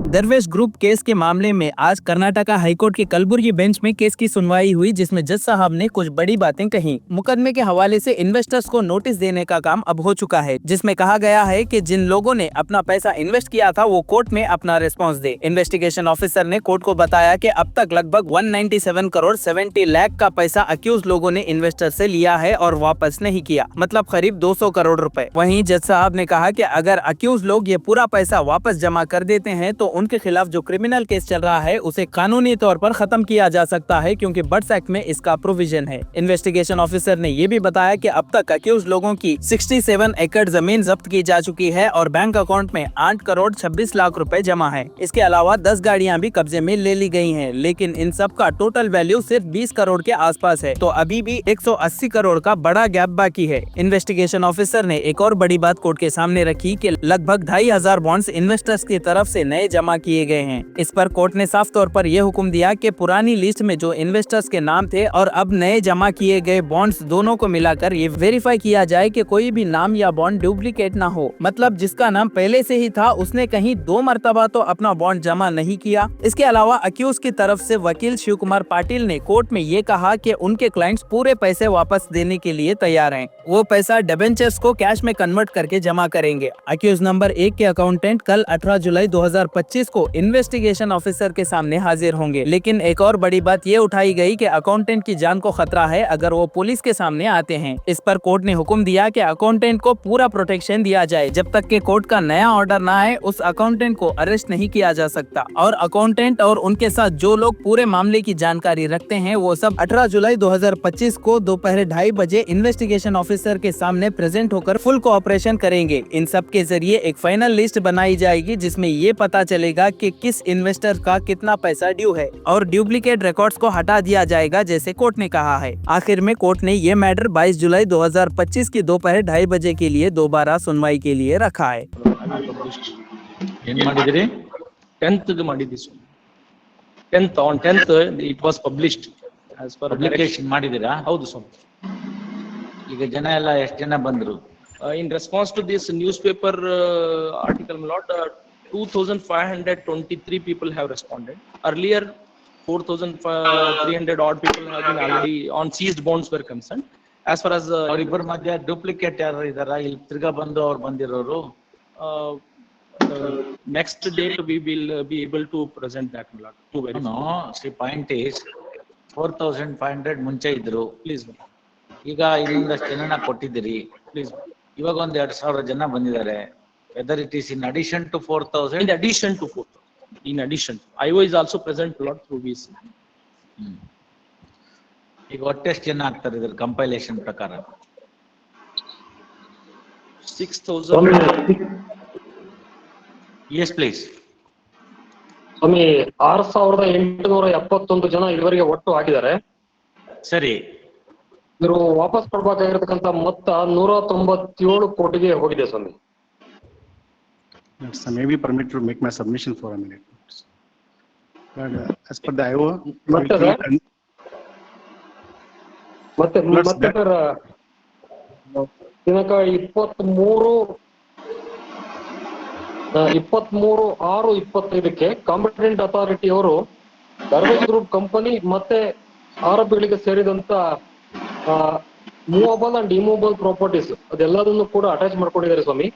दरवेश group case के मामले में आज कर्नाटका हाईकोर्ट के कलबुर्गी बेंच में केस की सुनवाई हुई, जिसमें जज साहब ने कुछ बड़ी बातें कही। मुकदमे के हवाले से इन्वेस्टर्स को नोटिस देने का काम अब हो चुका है, जिसमें कहा गया है कि जिन लोगों ने अपना पैसा इन्वेस्ट किया था वो कोर्ट में अपना रिस्पॉन्स दे। इन्वेस्टिगेशन ऑफिसर ने कोर्ट को बताया कि अब तक लगभग 197 करोड़ 70 लाख का पैसा अक्यूज लोगों ने इन्वेस्टर से लिया है और वापस नहीं किया, मतलब करीब 200 करोड़ रुपए। वहीं जज साहब ने कहा कि अगर अक्यूज लोग ये पूरा पैसा वापस जमा कर देते हैं तो उनके खिलाफ जो क्रिमिनल केस चल रहा है उसे कानूनी तौर पर खत्म किया जा सकता है, क्योंकि बर्ड्स एक्ट में इसका प्रोविजन है। इन्वेस्टिगेशन ऑफिसर ने ये भी बताया कि अब तक अक्यूज लोगों की 67 एकड़ जमीन जब्त की जा चुकी है और बैंक अकाउंट में 8 करोड़ 26 लाख रुपए जमा है। इसके अलावा 10 गाड़ियां भी कब्जे में ले ली गई हैं, लेकिन इन सब का टोटल वैल्यू सिर्फ 20 करोड़ के आसपास है, तो अभी भी 180 करोड़ का बड़ा गैप बाकी है। इन्वेस्टिगेशन ऑफिसर ने एक और बड़ी बात कोर्ट के सामने रखी कि लगभग 2500 बॉन्ड्स इन्वेस्टर्स की तरफ से नए जमा किए गए हैं। इस पर कोर्ट ने साफ तौर पर यह हुक्म दिया कि पुरानी लिस्ट में जो इन्वेस्टर्स के नाम थे और अब नए जमा किए गए बॉन्ड्स दोनों को मिलाकर ये वेरीफाई किया जाए कि कोई भी नाम या बॉन्ड डुप्लीकेट ना हो, मतलब जिसका नाम पहले से ही था उसने कहीं 2 मरतबा तो अपना बॉन्ड जमा नहीं किया। इसके अलावा अक्यूज की तरफ से वकील शिव कुमार पाटिल ने कोर्ट में ये कहा कि उनके क्लाइंट्स पूरे पैसे वापस देने के लिए तैयार हैं। वो पैसा डिबेंचर्स को कैश में कन्वर्ट करके जमा करेंगे। अक्यूज नंबर 1 के अकाउंटेंट कल 18 जुलाई 2025 को इन्वेस्टिगेशन ऑफिसर के सामने हाजिर होंगे, लेकिन एक और बड़ी बात ये उठाई गई कि अकाउंटेंट की जान को खतरा है अगर वो पुलिस के सामने आते हैं। इस पर कोर्ट ने हुक्म दिया कि अकाउंटेंट को पूरा प्रोटेक्शन दिया जाए। जब तक के कोर्ट का नया ऑर्डर ना आए उस अकाउंटेंट को अरेस्ट नहीं किया जा सकता, और अकाउंटेंट और उनके साथ जो लोग पूरे मामले की जानकारी रखते हैं वो सब 18 जुलाई 2025 को दोपहर 2:30 बजे इन्वेस्टिगेशन ऑफिसर के सामने प्रेजेंट होकर फुल कोऑपरेशन करेंगे। इन सब के जरिए एक फाइनल लिस्ट बनाई जाएगी जिसमें ये पता चलेगा कि किस इन्वेस्टर का कितना पैसा ड्यू है और डुप्लीकेट रिकॉर्ड्स को हटा दिया जाएगा, जैसे कोर्ट ने कहा है। आखिर में कोर्ट ने ये मैटर 22 जुलाई 2025 की दोपहर 2:30 बजे के लिए दोबारा सुनवाई के लिए रखा है। 10th on 10th it was published as per publication ಮಾಡಿದಿರಾ? ಹೌದು ಸ್ವಾಮಿ. ಈಗ ಜನ ಎಲ್ಲ ಎಷ್ಟು ಜನ ಬಂದ್ರು? In response to this newspaper article, my lord, 2523 people have responded. Earlier 4300 odd people have been already on seized bonds were concerned. As far as ಅವರಿಬ್ಬರ ಮಧ್ಯೆ duplicate ಯಾರು ಇದಾರ ಇಲ್ಲಿ ತಿರ್ಗಾ ಬಂದು ಅವ್ರು ಬಂದಿರೋರು? next date we will be able to present that, my lord. No, see point is 4500 ಮುಂಚೆ ಇದ್ರು. Please, ಈಗ ಇನ್ನೊಂದಷ್ಟು ಜನನ ಕೊಟ್ಟಿದ್ದೀರಿ. please. ಇವಾಗ ಒಂದ್ 2000 ಜನ ಬಂದಿದ್ದಾರೆ. Whether it is in addition to 4000? In addition to 4000. In addition, IO is also present, Lord, through VC. ಈಗ ಒಟ್ಟೆಷ್ಟು ಜನ ಆಗ್ತಾರೆ ಇದ್ರ ಕಂಪೈಲೇಷನ್ ಪ್ರಕಾರ? 6000. Yes, please. ಸ್ವಾಮಿ 6871 ಜನ ಇದುವರೆಗೆ ಒಟ್ಟು ಆಗಿದ್ದಾರೆ. ಸರಿ. ಇವರು ವಾಪಸ್ ಕೊಡ್ಬೇಕಾಗಿರ್ತಕ್ಕಂಥ ಮೊತ್ತ 197 ಕೋಟಿಗೆ ಹೋಗಿದೆ ಸ್ವಾಮಿ. Yes, may be permitted to make my submission for a minute. But as per the IO, ಮತ್ತೆ ದಿನಾಂಕ 23/6/25ಕ್ಕೆ ಕಾಂಪಿಟೆಂಟ್ ಅಥಾರಿಟಿ ಅವರು ದರ್ವೇಶ್ ಗ್ರೂಪ್ ಕಂಪನಿ ಮತ್ತೆ ಆರೋಪಿಗಳಿಗೆ ಸೇರಿದಂತ ಮೂವಬಲ್ ಅಂಡ್ ಇಮೂವಬಲ್ ಪ್ರಾಪರ್ಟೀಸ್ ಅದೆಲ್ಲದನ್ನು ಕೂಡ ಅಟ್ಯಾಚ್ ಮಾಡ್ಕೊಂಡಿದ್ದಾರೆ ಸ್ವಾಮಿ.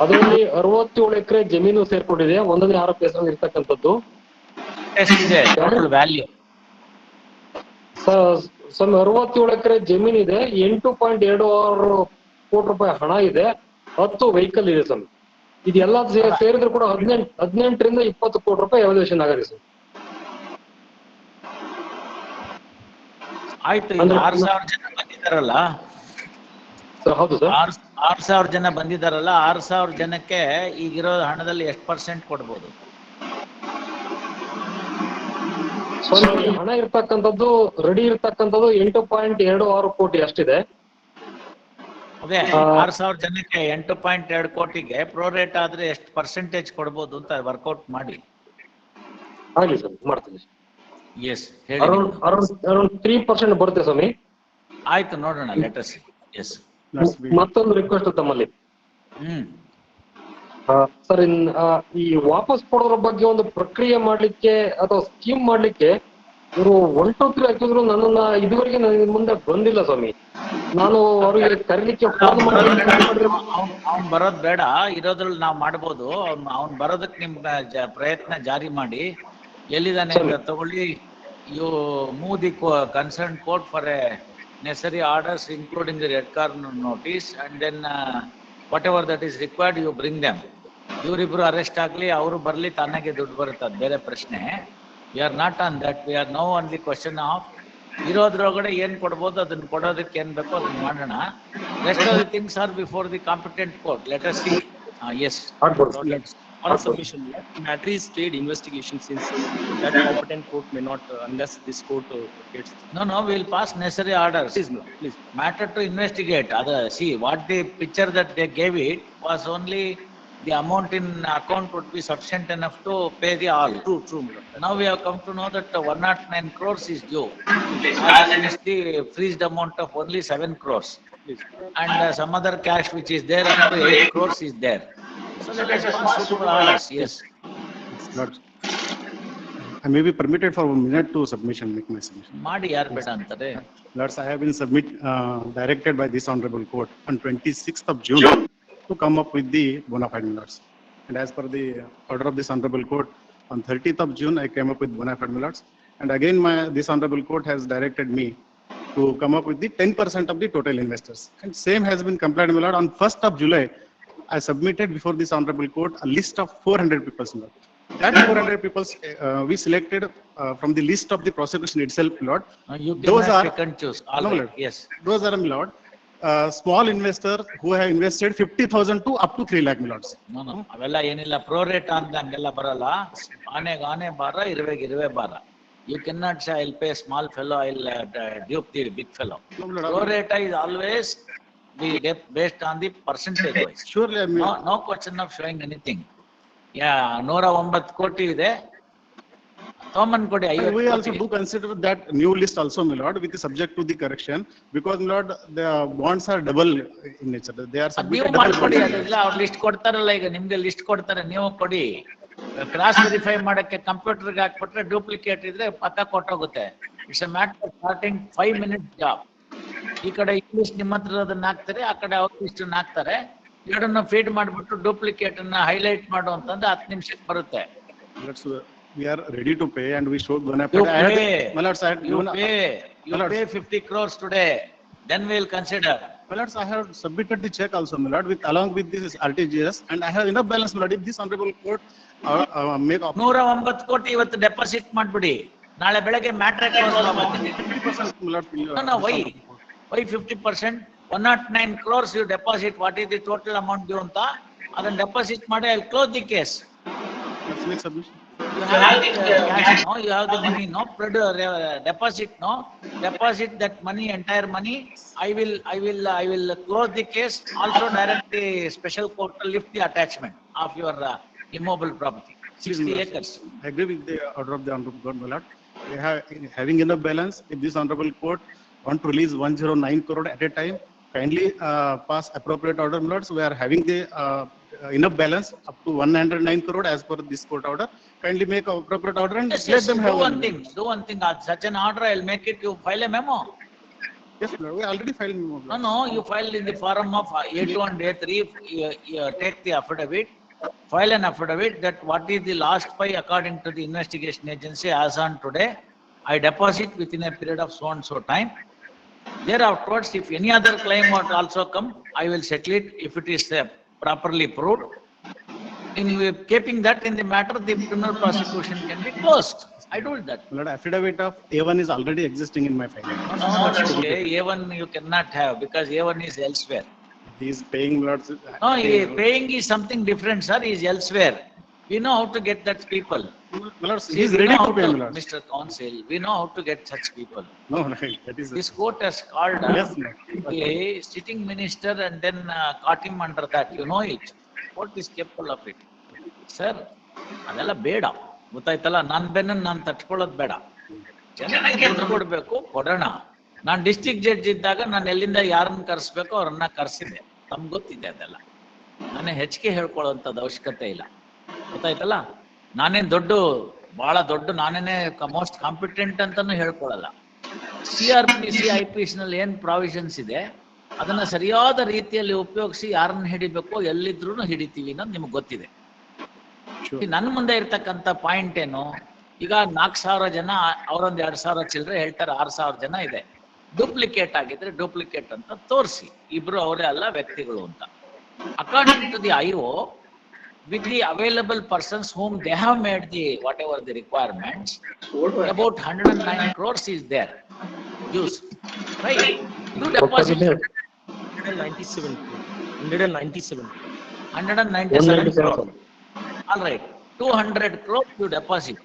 ಅದರಲ್ಲಿ 67 ಎಕರೆ ಜಮೀನು ಸೇರ್ಕೊಂಡಿದೆ ಒಂದನೇ ಆರೋಪಿ ಹೆಸರಲ್ಲಿ ಇರ್ತಕ್ಕಂಥದ್ದು. ಸ್ವಾಮಿ 67 ಎಕರೆ ಜಮೀನ್ ಇದೆ, 8.26 ಕೋಟಿ ರೂಪಾಯಿ ಹಣ ಇದೆ, 10 ವೆಹಿಕಲ್ ಇದೆ ಸ್ವಾಮಿ. ಇದೆಲ್ಲ ಸೇರಿದ್ರು ಕೂಡ 18ರಿಂದ 20 ಕೋಟಿ ರೂಪಾಯಿ ಎವ್ಯಾಲ್ಯೂಯೇಷನ್ ಆಗಿದೆ ಸರ್. ಆಯ್ತು. 6000 ಜನ ಬಂದಿದ್ದಾರಲ್ಲ? ಹೌದು ಸರ್. 6000 ಜನ ಬಂದಿದ್ದಾರಲ್ಲ, 6000 ಜನಕ್ಕೆ ಈಗಿರೋ ಹಣದಲ್ಲಿ ಎಷ್ಟು % ಕೊಡ್ಬೋದು? ಹಣ ಇರ್ತಕ್ಕಂಥದ್ದು ರೆಡಿ ಇರ್ತಕ್ಕಂಥದ್ದು 8.26 ಕೋಟಿ ಅಷ್ಟಿದೆ. ಅದೇ 6000 ಜನಕ್ಕೆ 8.2 ಕೋಟಿಗೆ ಪ್ರೋರೇಟ್ ಆದ್ರೆ ಎಷ್ಟು % ಕೊಡ್ಬೋದು ಅಂತ ವರ್ಕೌಟ್ ಮಾಡಿ. ಆಗಲಿ ಸರ್, ಮಾಡ್ತೀನಿ. ಎಸ್, ಅರೌಂಡ್ 3% ಬರುತ್ತೆ ಸ್ವಾಮಿ. ಆಯ್ತು, ನೋಡೋಣ, ಲೆಟ್ ಅಸ್ ಸಿ. ಎಸ್. ಮತ್ತೊಂದು ರಿಕ್ವೆಸ್ಟ್ ತಮ್ಮಲ್ಲಿ. ಸರ್ ಈ ವಾಪಸ್ ಕೊಡೋದ್ರ ಬಗ್ಗೆ ಒಂದು ಪ್ರಕ್ರಿಯೆ ಮಾಡ್ಲಿಕ್ಕೆ ಅಥವಾ ಸ್ಕೀಮ್ ಮಾಡ್ಲಿಕ್ಕೆ ಇವರು 1 2 3 ಹಾಕಿದ್ರು ನನ್ನನ್ನ ಇದುವರೆಗೆ ನನಗೆ ಮುಂದೆ ಬಂದಿಲ್ಲ ಸ್ವಾಮಿ. ನಾನು ಅವ್ರಿಗೆ ಕರೀಲಿಕ್ಕೆ ಫೋನ್ ಮಾಡಿದ್ರೆ ಅವ್ನ್ ಬರೋದ್ ಬೇಡ, ಇರೋದ್ರಲ್ಲಿ ನಾವ್ ಮಾಡ್ಬೋದು. ಅವ್ನ್ ಬರೋದಕ್ಕೆ ನಿಮ್ ಪ್ರಯತ್ನ ಜಾರಿ ಮಾಡಿ. ಎಲ್ಲಿದಾನೆ ಅಂತ ತಗೊಳ್ಳಿ. You move the concern court for a necessary orders including the red corner notice, and then whatever that is required you bring them. ಇವರಿಬ್ರು ಅರೆಸ್ಟ್ ಆಗ್ಲಿ, ಅವರು ಬರ್ಲಿ, ತಾನಾಗೆ ದುಡ್ಡು ಬರುತ್ತೆ, ಅದು ಬೇರೆ ಪ್ರಶ್ನೆ. We are not on that. We are no on the question of ಇರೋದ್ರೊಳಗಡೆ ಏನ್ ಕೊಡ್ಬೋದು ಅದನ್ನ ಕೊಡೋದಕ್ಕೆ ಏನ್ ಬೇಕೋ ಅದನ್ನ ಮಾಡೋಣ. Rest of the things are before the competent court. Let us see. Yes. On submission, matter is state investigation, since that competent court may not, unless this court gets. No, we will pass necessary orders. Please. Matter to investigate. See, what the picture that they gave it was only the amount in account would be sufficient enough to pay the all. True. Now we have come to know that 109 crores is due. As against the freezed amount of only 7 crores. Please. And some other cash which is there up to 8 crores is there. So let us pass super orders. Yes. Lord, I may be permitted for 1 minute to submission, make my submission. ಮಾಡಿ ಯಾರು ಬೇಡ ಅಂತಾರೆ. Lords, I have been directed by this honorable court on 26th of June to come up with the bona fide millards. And as per the order of this honorable court, on 30th of June, I came up with bona fide millards. And again, this honorable court has directed me to come up with the 10% of the total investors. And same has been complied, my lord. On 1st of July, I submitted before this honorable court a list of 400 people. That 400 people we selected from the list of the prosecution itself, my lord. You Those cannot are- pick and choose. All No, right. Lord. Yes. Those are, my lord, small investors who have invested 50,000 to up to 3 lakh, my lords. No. ಅವೆಲ್ಲ ಏನಿಲ್ಲ. ಪ್ರೋರೇಟ್ ಅಂತ ಹಂಗೆಲ್ಲ ಬರಲ್ಲ. ಆನೆ ಭಾರ, ಇರುವೆ ಭಾರ. You cannot say I'll pay small fellow, I'll dupe the big fellow. No, my lord. Prorata is always based on the percentage wise. Surely, I mean, No question of showing anything. 109 ಕೋಟಿ ಇದೆ, ತಗೊಂಬಂದ್ ಕೊಡಿ. and we also do consider that new list also, my lord, which is subject to the correction, because, my lord, the bonds are double in nature. They are ನೀವು submitted double. ಮಾಡ್ಕೊಡಿ. ಅದೆಲ್ಲ ಅವ್ರು list ಕೊಡ್ತಾರಲ್ಲ, ಈಗ ನಿಮ್ಗೆ list ಕೊಡ್ತಾರೆ, ನೀವು ಕೊಡಿ. ಕ್ರಾಸ್ ವೆರಿಫೈ ಮಾಡಕ್ಕೆ ಕಂಪ್ಯೂಟರ್ಗೆ ಹಾಕ್ಬಿಟ್ರೆ ಡೂಪ್ಲಿಕೇಟ್ ಇದ್ರೆ ಪಕ್ಕ ಕೊಟ್ಟೋಗುತ್ತೆ. It's a matter starting 5 minutes job. ಈ ಕಡೆ ಇಂಗ್ಲಿಷ್ ನಿಮ್ಮ ಹತ್ರ ಅದನ್ನ ಹಾಕ್ತಾರೆ, ಆ ಕಡೆ ಅವ್ರ ಲಿಸ್ಟನ್ನ ಹಾಕ್ತಾರೆ. ಎರಡನ್ನ ಫೀಡ್ ಮಾಡ್ಬಿಟ್ಟು ಡೂಪ್ಲಿಕೇಟ್ ಅನ್ನ ಹೈಲೈಟ್ ಮಾಡು ಅಂತಂದ್ರೆ 10 ನಿಮಿಷಕ್ಕೆ ಬರುತ್ತೆ. We are ready to pay and we showed bona You fide. pay. My lords, I had You given pay 50 crores today, then we will consider. My lords, I have submitted the check also, my lord, along with this RTGS, and I have enough balance, my lord. If this honorable court make 109 ಕೋಟಿ ಇವತ್ತು deposit ಮಾಡ್ಬಿಡಿ. ನಾಳೆ ಬೆಳಗ್ಗೆ matter close ಮಾಡ್ತೀನಿ. my lord, No, why 50%? 109 crores you deposit. What is the total amount due ಅಂತ ಅದನ್ನ deposit ಮಾಡಿ. I'll close the case. let's make submission. You have cash, no? You have the money, no? Deposit, no? Deposit that money, entire money. I will close the case. Also direct the special court to lift the attachment of your immobile property. 60 acres. I agree with the order of the honorable court, my lord. We have having enough balance. If this honorable court want to release 109 crore at a time, kindly pass appropriate order, my lords. We are having the enough balance up to 109 crore as per this court order. Kindly make appropriate order and Yes, let them have do one thing. Such an order, I'll make it. You file a memo. Yes, my lord. We already filed memo. my lord. No, you file in the form of A2 and A3. You take the affidavit, file an affidavit that what is the last pay according to the investigation agency as on today. I deposit within a period of so and so time. Thereafterwards, if any other claim would also come, I will settle it if it is properly proved. In keeping that in the matter, the criminal prosecution can be closed. I told that. My lord, affidavit of A1 is already existing in my file. No, that's okay. A1 you cannot have because A1 is elsewhere. He is paying, my lord. No, paying is something different, sir. He is elsewhere. We know how to get that people. My lord, See, he is we ready know to how pay, my lord. Mr. Counsel, we know how to get such people. No, that is. This court has called Yes, ma'am. a sitting minister and then caught him under that. You know it. Court is capable of it. Sir, ಅದೆಲ್ಲ ಬೇಡ. ಗೊತ್ತಾಯ್ತಲ್ಲ, ನನ್ನ ಬೆನ್ನನ್ನು ನಾನು ತಟ್ಕೊಳ್ಳೋದು ಬೇಡ. ಚೆನ್ನಾಗಿ ದುಡ್ಡು ಕೊಡ್ಬೇಕು, ಕೊಡೋಣ. ನಾನು ಡಿಸ್ಟ್ರಿಕ್ಟ್ ಜಡ್ಜ್ ಇದ್ದಾಗ ನಾನು ಎಲ್ಲಿಂದ ಯಾರನ್ನ ಕರೆಸ್ಬೇಕು ಅವ್ರನ್ನ ಕರೆಸಿದೆ. ತಮ್ಗೆ ಗೊತ್ತಿದೆ ಅದೆಲ್ಲ. ನಾನೇ ಹೆಚ್ಚಿಗೆ ಹೇಳ್ಕೊಳ್ಳುವಂಥದ್ದು ಅವಶ್ಯಕತೆ ಇಲ್ಲ, ಗೊತ್ತಾಯ್ತಲ್ಲ. ನಾನೇನ್ ಬಹಳ ದೊಡ್ಡ ನಾನೇನೆ ಮೋಸ್ಟ್ ಕಾಂಪಿಟೆಂಟ್ ಅಂತಾನು ಹೇಳ್ಕೊಳ್ಳಲ್ಲ. CRPC IPC ನಲ್ಲಿ ಏನ್ ಪ್ರಾವಿಷನ್ಸ್ ಇದೆ ಅದನ್ನ ಸರಿಯಾದ ರೀತಿಯಲ್ಲಿ ಉಪಯೋಗಿಸಿ ಯಾರನ್ನ ಹಿಡಿಬೇಕು ಎಲ್ಲಿದ್ರು ಹಿಡಿತೀವಿ ಅನ್ನೋದು ನಿಮ್ಗೆ ಗೊತ್ತಿದೆ. ನನ್ನ ಮುಂದೆ ಇರ್ತಕ್ಕಂಥ ಪಾಯಿಂಟ್ ಏನು, ಈಗ 4,000 ಜನ ಅವರೊಂದ್ 2,000 ಚಿಲ್ಲರೆ ಹೇಳ್ತಾರೆ, 6,000 ಜನ ಇದೆ. ಡೂಪ್ಲಿಕೇಟ್ ಆಗಿದ್ರೆ ಡೂಪ್ಲಿಕೇಟ್ ಅಂತ ತೋರಿಸಿ, ಇಬ್ರು ಅವರೇ ಅಲ್ಲ ವ್ಯಕ್ತಿಗಳು ಅಂತ. According to the IO, with the available persons whom they have made the whatever the requirements, about 109 crores is there. Use, right? You deposit 197 197 197 crores. All right, 200 crores you deposit.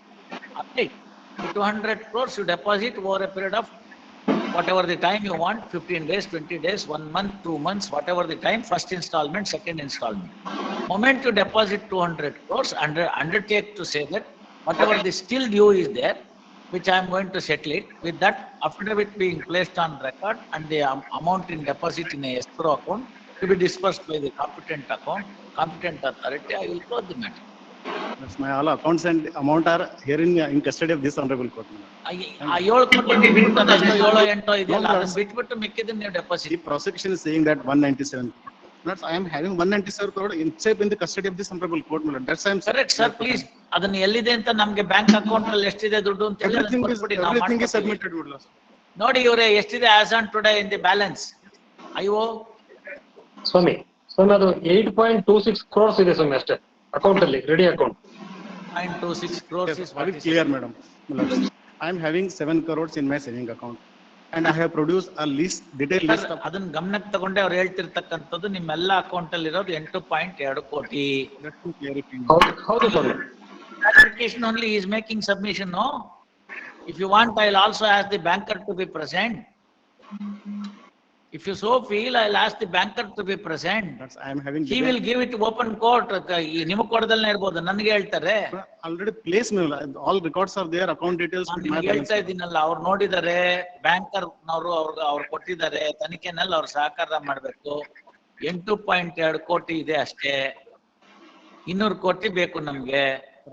All right, 200 crores you deposit over a period of whatever the time you want, 15 days, 20 days, 1 month, 2 months, whatever the time, first installment, second installment. Moment you deposit 200 crores, undertake to say that whatever the still due is there, which I am going to settle it, with that affidavit being placed on record and the amount in deposit in a escrow account to be disbursed by the competent authority, I will close the matter. That's my all accounts and amount are here in custody of this honorable court. ಆ 7 ಕೋಟಿ ಬಿಟ್ಬಿಟ್ಟು 7-8 ಇದೆಯಲ್ಲ ಅದನ್ನ ಬಿಟ್ಬಿಟ್ಟು ಮಿಕ್ಕಿದ್ದನ್ನ ನೀವು The deposit. prosecution is saying that 197. Not, I am having 197 crore itself in the custody of this honorable court. That's why I am correct sir, please ಅದನ್ನ ಎಲ್ಲಿದೆ ಅಂತ ನಮ್ಗೆ ಬ್ಯಾಂಕ್ ಅಕೌಂಟ್ ಅಲ್ಲಿ ಎಷ್ಟಿದೆ ದುಡ್ಡು ಅಂತ ಹೇಳಿ ಅದನ್ನ ಕೊಟ್ಬಿಡಿ, ನಾವು everything is ಮಾಡ್ಕೊಡ್ತೀವಿ. submitted. Would last. ನೋಡಿ ಇವ್ರೆ ಎಷ್ಟಿದೆ as on today in the balance IO ಸ್ವಾಮಿ ಅದು 8.26 crores ಇದೆ ಸ್ವಾಮಿ ಅಷ್ಟೇ ಅಕೌಂಟ್ ಅಲ್ಲಿ, ready account. 926 crores Yes, is what very is clear, madam. I am having 7 crores in my saving account, and I have produced a list, detailed list of. ಅದನ್ನ ಗಮನಕ್ಕೆ ತಗೊಂಡೆ ಅವ್ರು ಹೇಳ್ತಿರ್ತಕ್ಕಂಥದ್ದು ನಿಮ್ಮೆಲ್ಲ account ಅಲ್ಲಿ ಇರೋದು 8.2 ಕೋಟಿ. That to clarify. ಹೌದು ಸ್ವಾಮಿ. Application only is making submission, no? If you want, I'll also ask the banker to be present. If you so feel, I'll ask the banker to be present. That's, I am having. He will give it to open court. ನಿಮಗೆ ಕೊಡದಲ್ಲೇ ಇರ್ಬೋದು, ನನಗೆ ಹೇಳ್ತಾರೆ. Already placed, all records are there, account details. ನಾನು with my ನಿಮ್ಗೆ ಹೇಳ್ತಾ balance. ಇದ್ದೀನಲ್ಲ, ಅವ್ರು ನೋಡಿದ್ದಾರೆ, ಬ್ಯಾಂಕರ್ ನವರು ಅವ್ರು ಕೊಟ್ಟಿದ್ದಾರೆ, ತನಿಖೆನಲ್ಲಿ ಅವ್ರು ಸಹಕಾರ ಮಾಡ್ಬೇಕು. 8.2 ಕೋಟಿ ಇದೆ ಅಷ್ಟೇ, 200 ಕೋಟಿ ಬೇಕು ನಮ್ಗೆ.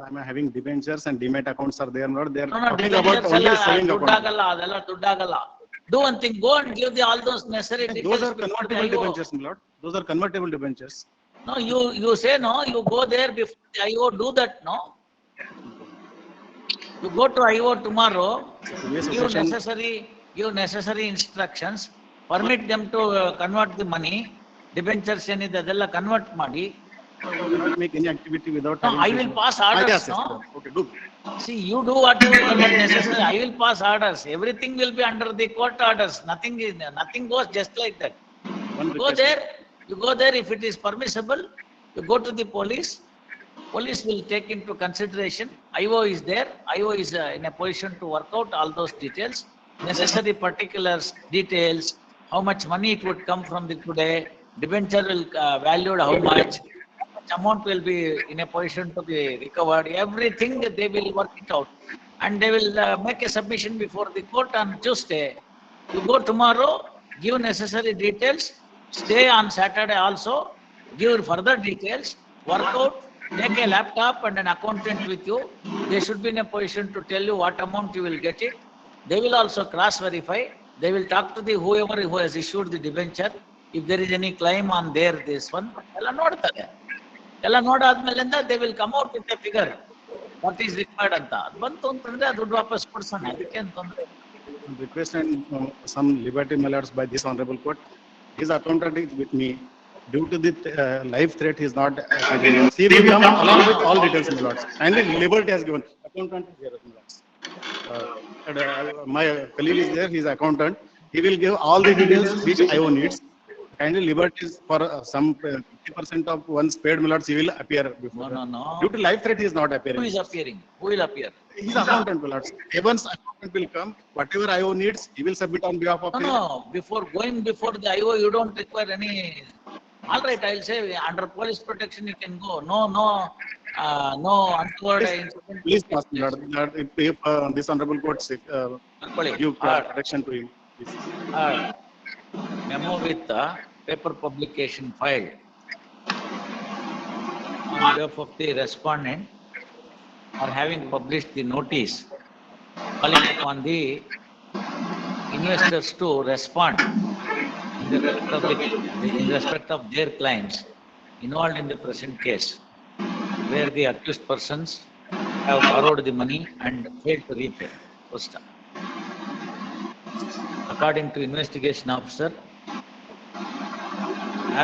I am having debentures and demat accounts are there, not there. No, Talking about debentures only ಎಲ್ಲ saving account. ದುಡ್ಡಾಗಲ್ಲ, ಅದೆಲ್ಲ ದುಡ್ಡಾಗಲ್ಲ. Do one thing, go and give all those necessary Those details are before the convertible IO. debentures, my lord. Those are convertible debentures. No, you say no, you go there before the IO, do that, no? You go to IO tomorrow, Yes, give session. necessary instructions, permit them to convert the money, debentures ಏನಿದೆ ಅದೆಲ್ಲ convert ಮಾಡಿ. I will not make any activity without. No, having I will session. pass orders, Yes, yes, no? okay, do. See, you do whatever is necessary, I will pass orders, everything will be under the court orders, nothing goes just like that. One Go request. there, if it is permissible, you go to the police will take into consideration, IO is there, IO is in a position to work out all those details, necessary particulars, details, how much money it would come from the today, debenture will valued how much amount will be in a position to be recovered, everything they will work it out, and they will make a submission before the court on Tuesday. You go tomorrow, give necessary details, stay on Saturday also, give further details, work out, take a laptop and an accountant with you. They should be in a position to tell you what amount you will get it. They will also cross verify. They will talk to the whoever who has issued the debenture. If there is any claim on this one, ಎಲ್ಲ ನೋಡಾದ್ಮೇಲಿಂದ they will come out with a figure what is required ಅಂತ. ಅದು ಬಂತು ಅಂತಂದ್ರೆ ದುಡ್ಡು ವಾಪಸ್ ಕೊಡ್ಸೋಣ, ಅದಕ್ಕೆ ಅಂತಂದ್ರೆ. Request and some liberty, my lords, by this honorable court. His accountant is with me. Due to the life threat, he is not. He will come along with all details, my lords. And liberty has given. Accountant is here, my lords. My colleague is there, he is accountant. He will give all the details which IO needs. Kindly liberties for some 50% of one's paid, my lords, he will appear before. No. Due to life threat, he is not appearing. Who is appearing? Who will appear? He is accountant, my lords. Evans accountant will come. Whatever IO needs, he will submit on behalf of him. No. Before going before the IO, you don't require any. All right, I'll say under police protection you can go. No untoward incident. Please pass, my lord. If this honorable court give protection to him. Please. Memo with paper publication filed. on behalf of the respondent are having published the notice calling upon the investors to respond in respect of their clients involved in the present case, where the accused persons have borrowed the money and failed to repay. First, according to investigation officer,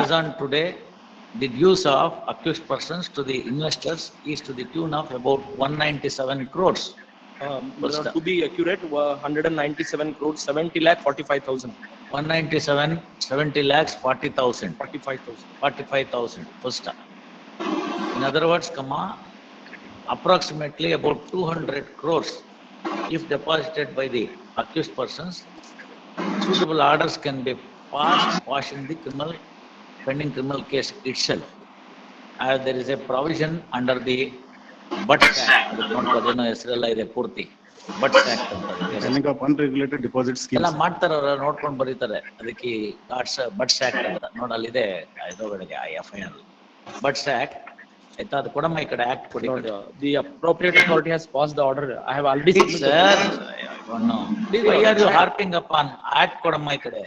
as on today, the dues of accused persons to the investors is to the tune of about 197 crores. To be accurate, 197 crores, 70 lakh 45,000. 197, 70 lakhs, 40,000. 45,000. 45,000. First. In other words, approximately about 200 crores, if deposited by the accused persons, suitable orders can be passed quashing the pending criminal case itself. As there is a provision under the BUTS Act, BUTS Act ಅಂತ Setting up unregulated deposit ಎಲ್ಲ schemes. ಮಾಡ್ತಾರೆ, ಅವ್ರ ನೋಡ್ಕೊಂಡು ಬರೀತಾರೆ. ಅದಕ್ಕೆ BUTS Act ಅಂತ ನೋಡಲ್ಲಿದೆ ಇದರೊಳಗೆ FIR BUTS Act ಆಯ್ತಾ. ಅದು ಕೊಡಮ್ಮ ಈ ಕಡೆ ಆಕ್ಟ್ ಕೊಡಿ. The appropriate authority has passed the order. I have already submitted. Sir, why are you harping upon act ಕೊಡಮ್ಮ ಈ ಕಡೆ.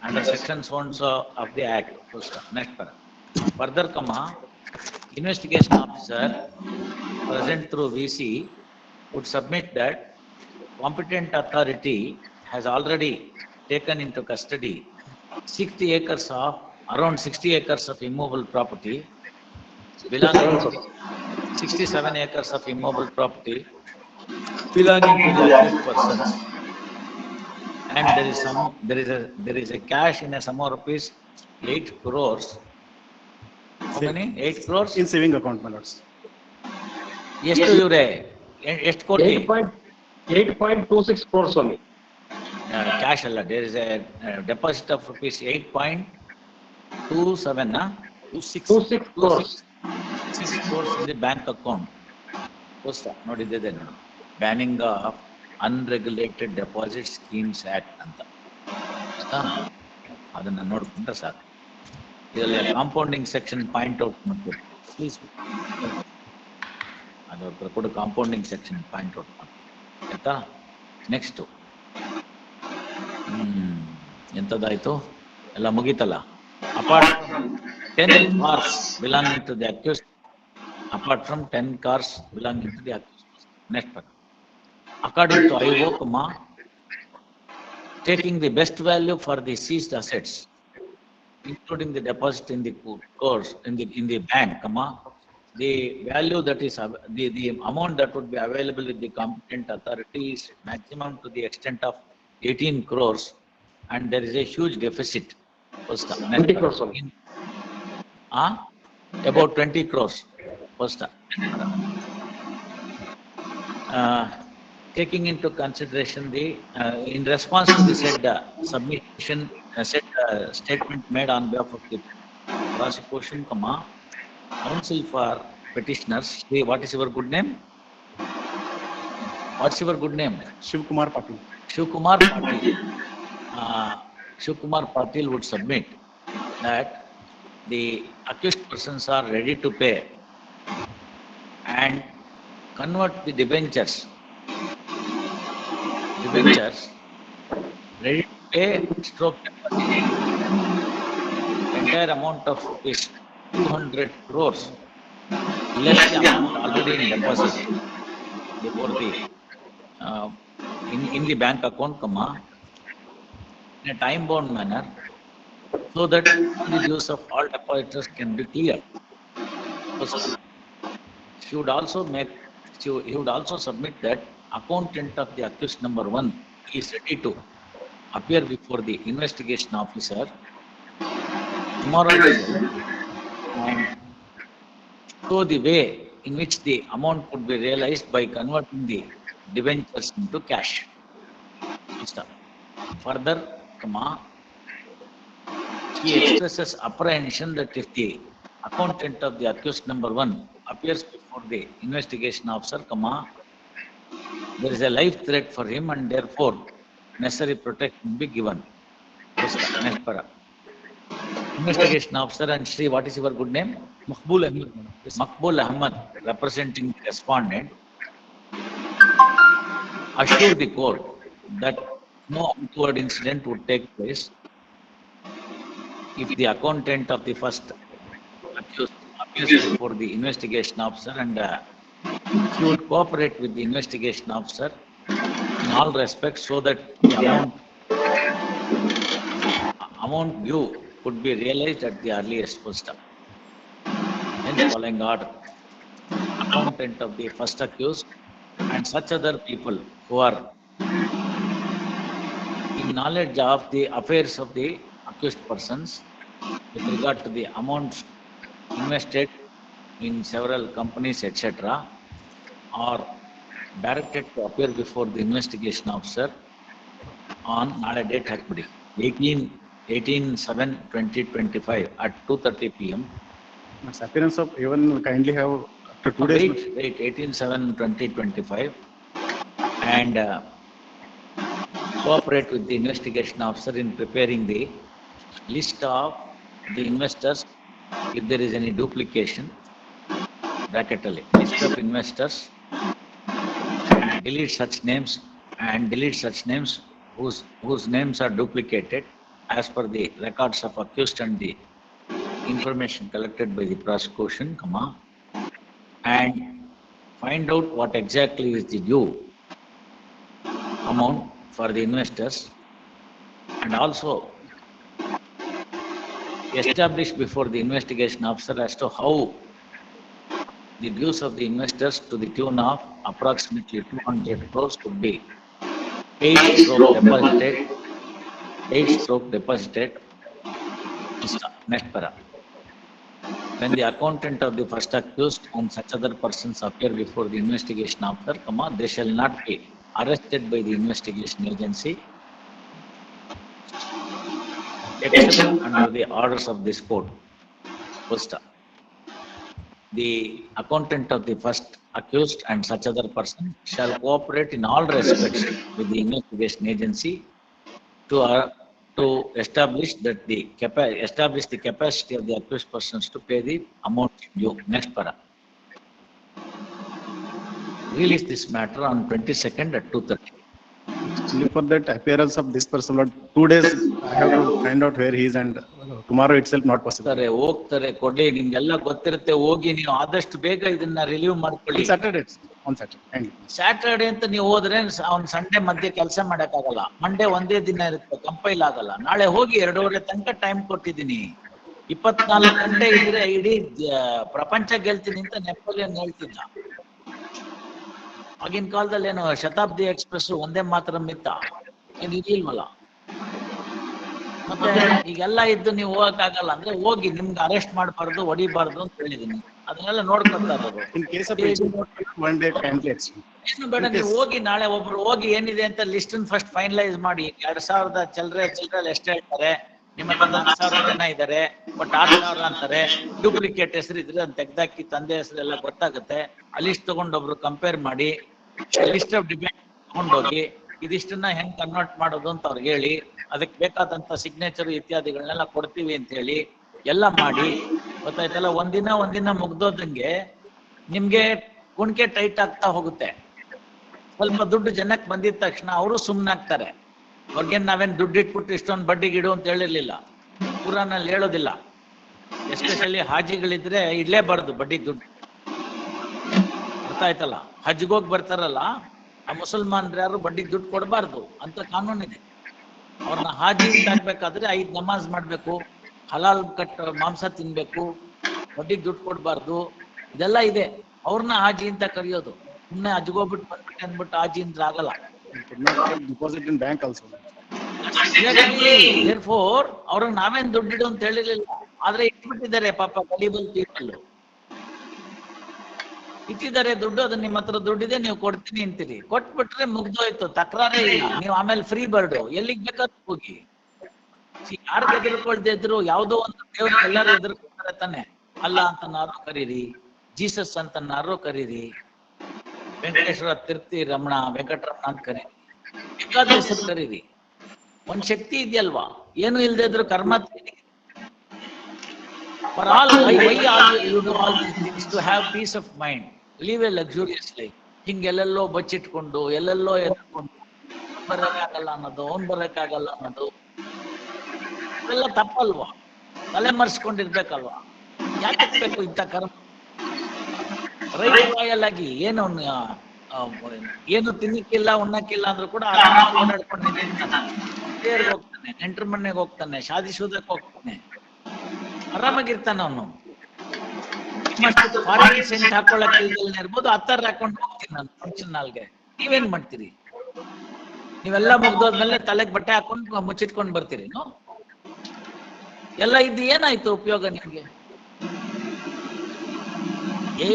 Under section so and so of the act. Next para. Further, investigation officer present through VC would submit that competent authority has already taken into custody 60 acres of immobile property belonging to 67 acres of immobile property belonging to the accused persons. And there is a cash in a sum of rupees 8 crores. How many? 8 crores? In saving account, my lords. ಎಷ್ಟು ಇವ್ರೆ ಎಷ್ಟು ಕೋಟಿ? 8.26 crores only. Cash ಅಲ್ಲ, there is a deposit of rupees 8.27 26 crores. 6 crores in the bank account. ನೋಡಿದ್ದೆ ನೋಡು, banning of unregulated deposit schemes act ಅಂತ, ಅದನ್ನ ನೋಡ್ಕೊಂಡ್ರೆ ಸಾಕು. ಇದರಲ್ಲಿ ಕಾಂಪೌಂಡಿಂಗ್ ಸೆಕ್ಷನ್ ಪಾಯಿಂಟ್ ಔಟ್ ಮಾಡ್ಬೇಕು ಪ್ಲೀಸ್. ಅದು ಕೂಡ ಕಾಂಪೌಂಡಿಂಗ್ ಸೆಕ್ಷನ್ ಪಾಯಿಂಟ್ ಔಟ್ ಮಾಡ್ಬೇಕು ಆಯ್ತಾ. ನೆಕ್ಸ್ಟ್ ಎಂತದಾಯ್ತು, ಎಲ್ಲ ಮುಗೀತಲ್ಲ. Apart from 10 cars belonging to the accused, apart from 10 cars belonging to the accused. Next part. According to IO, taking the best value for the seized assets, including the deposit in the course in the bank, the value that is the amount that would be available with the competent authority is maximum to the extent of 18 crores, and there is a huge deficit. 20 crores only. About 20 crores. Taking into consideration the in response to the said submission, statement made on behalf of the prosecution, counsel for petitioners. What is your good name? What's your good name? Shivkumar Patil. Shivkumar Patil. Shivkumar Patil would submit that the accused persons are ready to pay and convert the debentures ready to pay stroke deposit. Entire amount of rupees 200 crores less the amount already in deposit before the in the bank account, in a time bound manner, so that the dues of all depositors can be cleared. He would also submit that accountant of the accused number 1 is ready to appear before the investigation officer tomorrow and show the way in which the amount could be realized by converting the debentures into cash. Further, he expresses apprehension that if the accountant of the accused number 1 appears before before the investigation officer, comma, there is a life threat for him and therefore necessary protection be given. Next para. Investigation officer and Shri, what is your good name? Maqbool Ahmed, madam. Yes, sir. Maqbool Ahmed, representing the respondent, assure the court that no untoward incident would take place if the accountant of the first accused appears before the investigation officer and he would cooperate with the investigation officer in all respects so that the amount due could be realized at the earliest step. Hence, following order, accountant of the first accused and such other people who are in knowledge of the affairs of the accused persons with regard to the amounts invested in several companies, etc., are directed to appear before the investigation officer on nale date hakbidi 18/7/2025 at 2:30 p.m. Its appearance of even kindly have after 2 days. Wait, 18/7/2025 and cooperate with the investigation officer in preparing the list of the investors if there is any duplication, bracketally, list of investors, and delete such names whose names are duplicated as per the records of accused and the information collected by the prosecution, comma, and find out what exactly is the due amount for the investors, and also establish before the investigation officer as to how the dues of the investors to the tune of approximately 200 crores could be deposited. Next para. When the accountant of the first accused and such other persons appear before the investigation officer, comma, they shall not be arrested by the investigation agency except under the orders of this court. First, the accountant of the first accused and such other person shall cooperate in all respects with the investigation agency to establish the capacity of the accused persons to pay the amount due. Next para. Release this matter on 22nd at 2:30. Only for that appearance of this person, but 2 days I have to find out where he is, and tomorrow itself not possible. ಹೋಗ್ತಾರೆ ಕೊಡ್ಲಿ, ನಿಮ್ಗೆಲ್ಲ ಗೊತ್ತಿರುತ್ತೆ, ಹೋಗಿ ನೀವು ಆದಷ್ಟು ಬೇಗ ಇದನ್ನ relieve ಮಾಡ್ಕೊಳ್ಳಿ. On Saturday. ಸ್ಯಾಟರ್ಡೆ ಅಂತ ನೀವು ಹೋದ್ರೆ ಅವ್ನ್ ಸಂಡೇ ಮಧ್ಯೆ ಕೆಲಸ ಮಾಡಕ್ಕಾಗಲ್ಲ. ಮಂಡೇ ಒಂದೇ ದಿನ ಇರುತ್ತೆ, ಕಂಪೈಲ್ ಆಗಲ್ಲ. ನಾಳೆ ಹೋಗಿ 2:30 ತನಕ ಟೈಮ್ ಕೊಟ್ಟಿದ್ದೀನಿ. 24 ಗಂಟೆ ಇದ್ರೆ ಇಡೀ ಪ್ರಪಂಚ ಗೆಲ್ತೀನಿ ಅಂತ ನೆಪೋಲಿಯನ್ ಹೇಳ್ತಿದ್ದ. ಆಗಿನ ಕಾಲದಲ್ಲಿ ಏನು ಶತಾಬ್ದಿ ಎಕ್ಸ್ಪ್ರೆಸ್ ಒಂದೇ ಮಾತ್ರ ಮಿತ್ತ, ಏನು ಇದಿಲ್ವಲ್ಲ. ಮತ್ತೆ ಈಗೆಲ್ಲ ಇದ್ದು ನೀವು ಹೋಗಕ್ಕಾಗಲ್ಲ ಅಂದ್ರೆ ಹೋಗಿ, ನಿಮ್ಗೆ ಅರೆಸ್ಟ್ ಮಾಡಬಾರ್ದು, ಹೊಡಿಬಾರ್ದು ಅಂತ ಹೇಳಿದೀನಿ. ಅದನ್ನೆಲ್ಲ ನೋಡ್ಕೊತಾರೆ ಅವರು. In case of one day kindly extend. ಏನು ಬೇಡ, ನೀವು ಹೋಗಿ ನಾಳೆ ಒಬ್ರು ಹೋಗಿ ಏನಿದೆ ಅಂತ ಲಿಸ್ಟ್ ಫಸ್ಟ್ ಫೈನಲೈಸ್ ಮಾಡಿ. 2000 ಚಿಲ್ಲರೆ ಎಷ್ಟು ಹೇಳ್ತಾರೆ, ನಿಮ್ಮ 10,000 ಜನ ಇದ್ದಾರೆ, ಬಟ್ 6,000 ಅಂತಾರೆ. ಡೂಪ್ಲಿಕೇಟ್ ಹೆಸರು ಇದ್ರೆ ಅದನ್ನ ತೆಗ್ದಾಕಿ ತಂದೆ ಹೆಸರೆಲ್ಲ ಗೊತ್ತಾಗುತ್ತೆ. ಆ ಲಿಸ್ಟ್ ತಗೊಂಡೊಬ್ರು ಕಂಪೇರ್ ಮಾಡಿ, ಲಿಸ್ಟ್ ಆಫ್ ಡಿಬೇಟ್ ತಗೊಂಡೋಗಿ ಇದಿಷ್ಟನ್ನ ಹೆಂಗ್ ಕನ್ವರ್ಟ್ ಮಾಡೋದು ಅಂತ ಅವ್ರಿಗೆ ಹೇಳಿ, ಅದಕ್ಕೆ ಬೇಕಾದಂತ ಸಿಗ್ನೇಚರ್ ಇತ್ಯಾದಿಗಳನ್ನೆಲ್ಲ ಕೊಡ್ತೀವಿ ಅಂತ ಹೇಳಿ ಎಲ್ಲ ಮಾಡಿ, ಗೊತ್ತಾಯ್ತಲ್ಲ. ಒಂದಿನ ಮುಗ್ದೋದಂಗೆ ನಿಮ್ಗೆ ಕುಣಿಕೆ ಟೈಟ್ ಆಗ್ತಾ ಹೋಗುತ್ತೆ. ಸ್ವಲ್ಪ ದುಡ್ಡು ಜನಕ್ಕೆ ಬಂದಿದ ತಕ್ಷಣ ಅವರು ಸುಮ್ಮನಾಗ್ತಾರೆ. ಅವ್ರಿಗೇನ್ ನಾವೇನ್ ದುಡ್ಡು ಇಟ್ಬಿಟ್ಟು ಇಷ್ಟೊಂದು ಬಡ್ಡಿಗಿಡು ಅಂತ ಹೇಳಿರ್ಲಿಲ್ಲ, ಕುರಾನಲ್ಲಿ ಹೇಳೋದಿಲ್ಲ. ಎಸ್ಪೆಷಲಿ ಹಾಜಿಗಳಿದ್ರೆ ಇಡ್ಲೇಬಾರ್ದು ಬಡ್ಡಿ ದುಡ್ಡು, ಅರ್ಥ ಆಯ್ತಲ್ಲ. ಹಜ್ಗೋಗಿ ಬರ್ತಾರಲ್ಲ ಆ ಮುಸಲ್ಮಾನ್ರು ಯಾರು ಬಡ್ಡಿ ದುಡ್ಡು ಕೊಡಬಾರ್ದು ಅಂತ ಕಾನೂನಿದೆ. ಅವ್ರನ್ನ ಹಾಜಿ ಆಗ್ಬೇಕಾದ್ರೆ 5 ನಮಾಜ್ ಮಾಡ್ಬೇಕು, ಹಲಾಲ್ ಮಾಂಸ ತಿನ್ಬೇಕು, ಬಡ್ಡಿ ದುಡ್ಡು ಕೊಡಬಾರ್ದು, ಇದೆಲ್ಲ ಇದೆ. ಅವ್ರನ್ನ ಹಾಜಿ ಅಂತ ಕರೆಯೋದು. ಸುಮ್ಮನೆ ಹಜ್ಗೋಗ್ಬಿಟ್ಟು ಬಂದ್ಬಿಟ್ಟು ಅಂದ್ಬಿಟ್ಟು ಹಾಜಿ ಅಂದ್ರೆ ಆಗಲ್ಲ. Deposit in bank also. Therefore, ಅವ್ರಿಗೆ ನಾವೇನ್ ದುಡ್ಡಿಡು ಅಂತ ಹೇಳಿರ್ಲಿಲ್ಲ, ಆದ್ರೆ ಇಟ್ಬಿಟ್ಟಿದ್ದಾರೆ ಪಾಪ ಗಲೀಬಲ್ ಪೀಪಲ್. ಇಟ್ಟಿದ್ದಾರೆ ದುಡ್ಡು, ಅದು ನಿಮ್ಮ ಹತ್ರ ದುಡ್ಡಿದೆ, ನೀವು ಕೊಡ್ತೀನಿ ಅಂತೀರಿ. ಕೊಟ್ಬಿಟ್ರೆ ಮುಗ್ದೋಯ್ತು, ತಕರಾರೇ ಇಲ್ಲ. ನೀವು ಆಮೇಲೆ ಫ್ರೀ ಬರ್ಡು, ಎಲ್ಲಿಗ್ ಬೇಕಾದ್ರೂ ಹೋಗಿ. ಯಾರ್ಗೆ ಎದುರ್ಕೊಳ್ದೇ ಇದ್ರು, ಯಾವ್ದೋ ಒಂದು ದೇವ್ರಿಗೆ ಎಲ್ಲರೂ ಎದುರ್ಕೊಳ್ತಾರೆ ತಾನೆ. ಅಲ್ಲ ಅಂತ ನಾವು ಕರೀರಿ, ಜೀಸಸ್ ಅಂತನಾರು ಕರೀರಿ, ವೆಂಕಟೇಶ್ವರ, ತಿರುಪತಿ ರಮಣ, ವೆಂಕಟರಮಣ ಅಂತ ಕರೀರಿ, ಬೇಕಾದ ಹೆಸರು ಕರೀರಿ. ಒಂದ್ ಶಕ್ತಿ ಇದೆಯಲ್ವಾ, ಏನು ಇಲ್ದೇ ಇದ್ರು ಕರ್ಮ. For all, why you do all these things? To have peace of mind, live a luxurious life. ಹಿಂಗೆ ಎಲ್ಲೆಲ್ಲೋ ಬಚ್ಚಿಟ್ಕೊಂಡು, ಎಲ್ಲೆಲ್ಲೋ ಎತ್ಕೊಂಡು, ಬರಕ್ಕಾಗಲ್ಲ ಅನ್ನೋದು, ಅವ್ನ್ ಬರಕ್ಕಾಗಲ್ಲ ಅನ್ನೋದು ಇವೆಲ್ಲ ತಪ್ಪಲ್ವಾ? ತಲೆ ಮರೆಸ್ಕೊಂಡಿರ್ಬೇಕಲ್ವಾ? ಯಾಕೆ ಬೇಕು ಇಂಥ ಕರ್ಮ? ರೈಟ್ ಆಗಿ ಏನು ತಿನ್ನಕ್ಕಿಲ್ಲ, ಉಣ್ಣಕ್ಕಿಲ್ಲ ಅಂದ್ರೂ ಕೂಡ ಓಡಾಡ್ಕೊಂಡು ಹೋಗ್ತಾನೆ, ನೆಂಟ್ರ ಮನೆಗೆ ಹೋಗ್ತಾನೆ, ಶಾದಿ ಶೂದಕ್ಕೆ ಹೋಗ್ತಾನೆ, ಆರಾಮಾಗಿರ್ತಾನೆ ಅವನು. ಫಾರಿನ್ ಸೆಂಟ್ ಹಾಕೊಳ್ಳಕ್ ಇರ್ಬೋದು, ಹತ್ತಾರ ಹಾಕೊಂಡು ಹೋಗ್ತೀನಿ ನಾನು ಫಂಕ್ಷನ್ ಹಾಲ್ಗೆ. ನೀವೇನ್ ಮಾಡ್ತೀರಿ? ನೀವೆಲ್ಲ ಮುಗ್ದೋದ್ಮೇಲೆ ತಲೆಗೆ ಬಟ್ಟೆ ಹಾಕೊಂಡು ಮುಚ್ಚಿಟ್ಕೊಂಡು ಬರ್ತೀರಿ. ಎಲ್ಲ ಇದ್ದು ಏನಾಯ್ತು ಉಪಯೋಗ ನಿಮ್ಗೆ?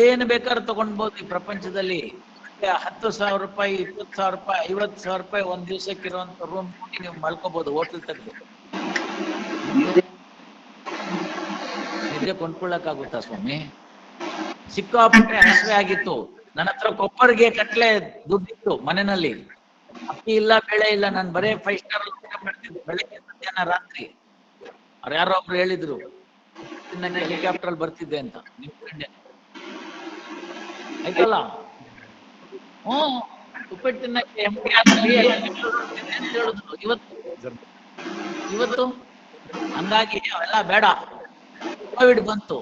ಏನು ಬೇಕಾದ್ರೂ ತಗೊಂಡ್ಬೋದು ಈ ಪ್ರಪಂಚದಲ್ಲಿ. 10,000 ರೂಪಾಯಿ, 20,000 ರೂಪಾಯಿ, 50,000 ರೂಪಾಯಿ ಒಂದ್ ದಿವ್ಸಕ್ಕೆ ಇರುವಂತ ರೂಮ್ ನೀವು ಮಲ್ಕೋಬಹುದು ಹೋಟೆಲ್ ತೆಗೆದು. ನಿದ್ರೆ ಕೊಂಡ್ಕೊಳ್ಳಕ್ಕಾಗುತ್ತಾ ಸ್ವಾಮಿ? ಸಿಕ್ಕಾಪಟ್ಟೆ ಹಸಿವೆ ಆಗಿತ್ತು, ನನ್ನ ಹತ್ರ ಕೊಪ್ಪರಿಗೆ ಕಟ್ಲೆ ದುಡ್ಡಿತ್ತು ಮನೆಯಲ್ಲಿ, ಅಕ್ಕಿ ಇಲ್ಲ, ಬೆಳೆ ಇಲ್ಲ, ನಾನು ಬರೇ 5 ಸ್ಟಾರ್ ಊಟ ಮಾಡ್ತಿದ್ದೆ ಬೆಳಗ್ಗೆ, ಮಧ್ಯಾಹ್ನ, ರಾತ್ರಿ. ಅವ್ರು ಯಾರೋ ಒಬ್ರು ಹೇಳಿದ್ರು ತಿನ್ನಕ್ಕೆ ಹೆಲಿಕಾಪ್ಟರ್ ಅಲ್ಲಿ ಬರ್ತಿದ್ದೆ ಅಂತ. ನಿಮ್ ಫ್ರೆಂಡ್ ಆಯ್ತಲ್ಲ? ಉಪ್ಪಿಟ್ಟು ತಿನ್ನಕ್ಕೆ ಅಂತ ಹೇಳಿದ್ರು ಇವತ್ತು. ಹಂಗಾಗಿ ಅವೆಲ್ಲ ಬೇಡ. ಕೋವಿಡ್ ಬಂತು,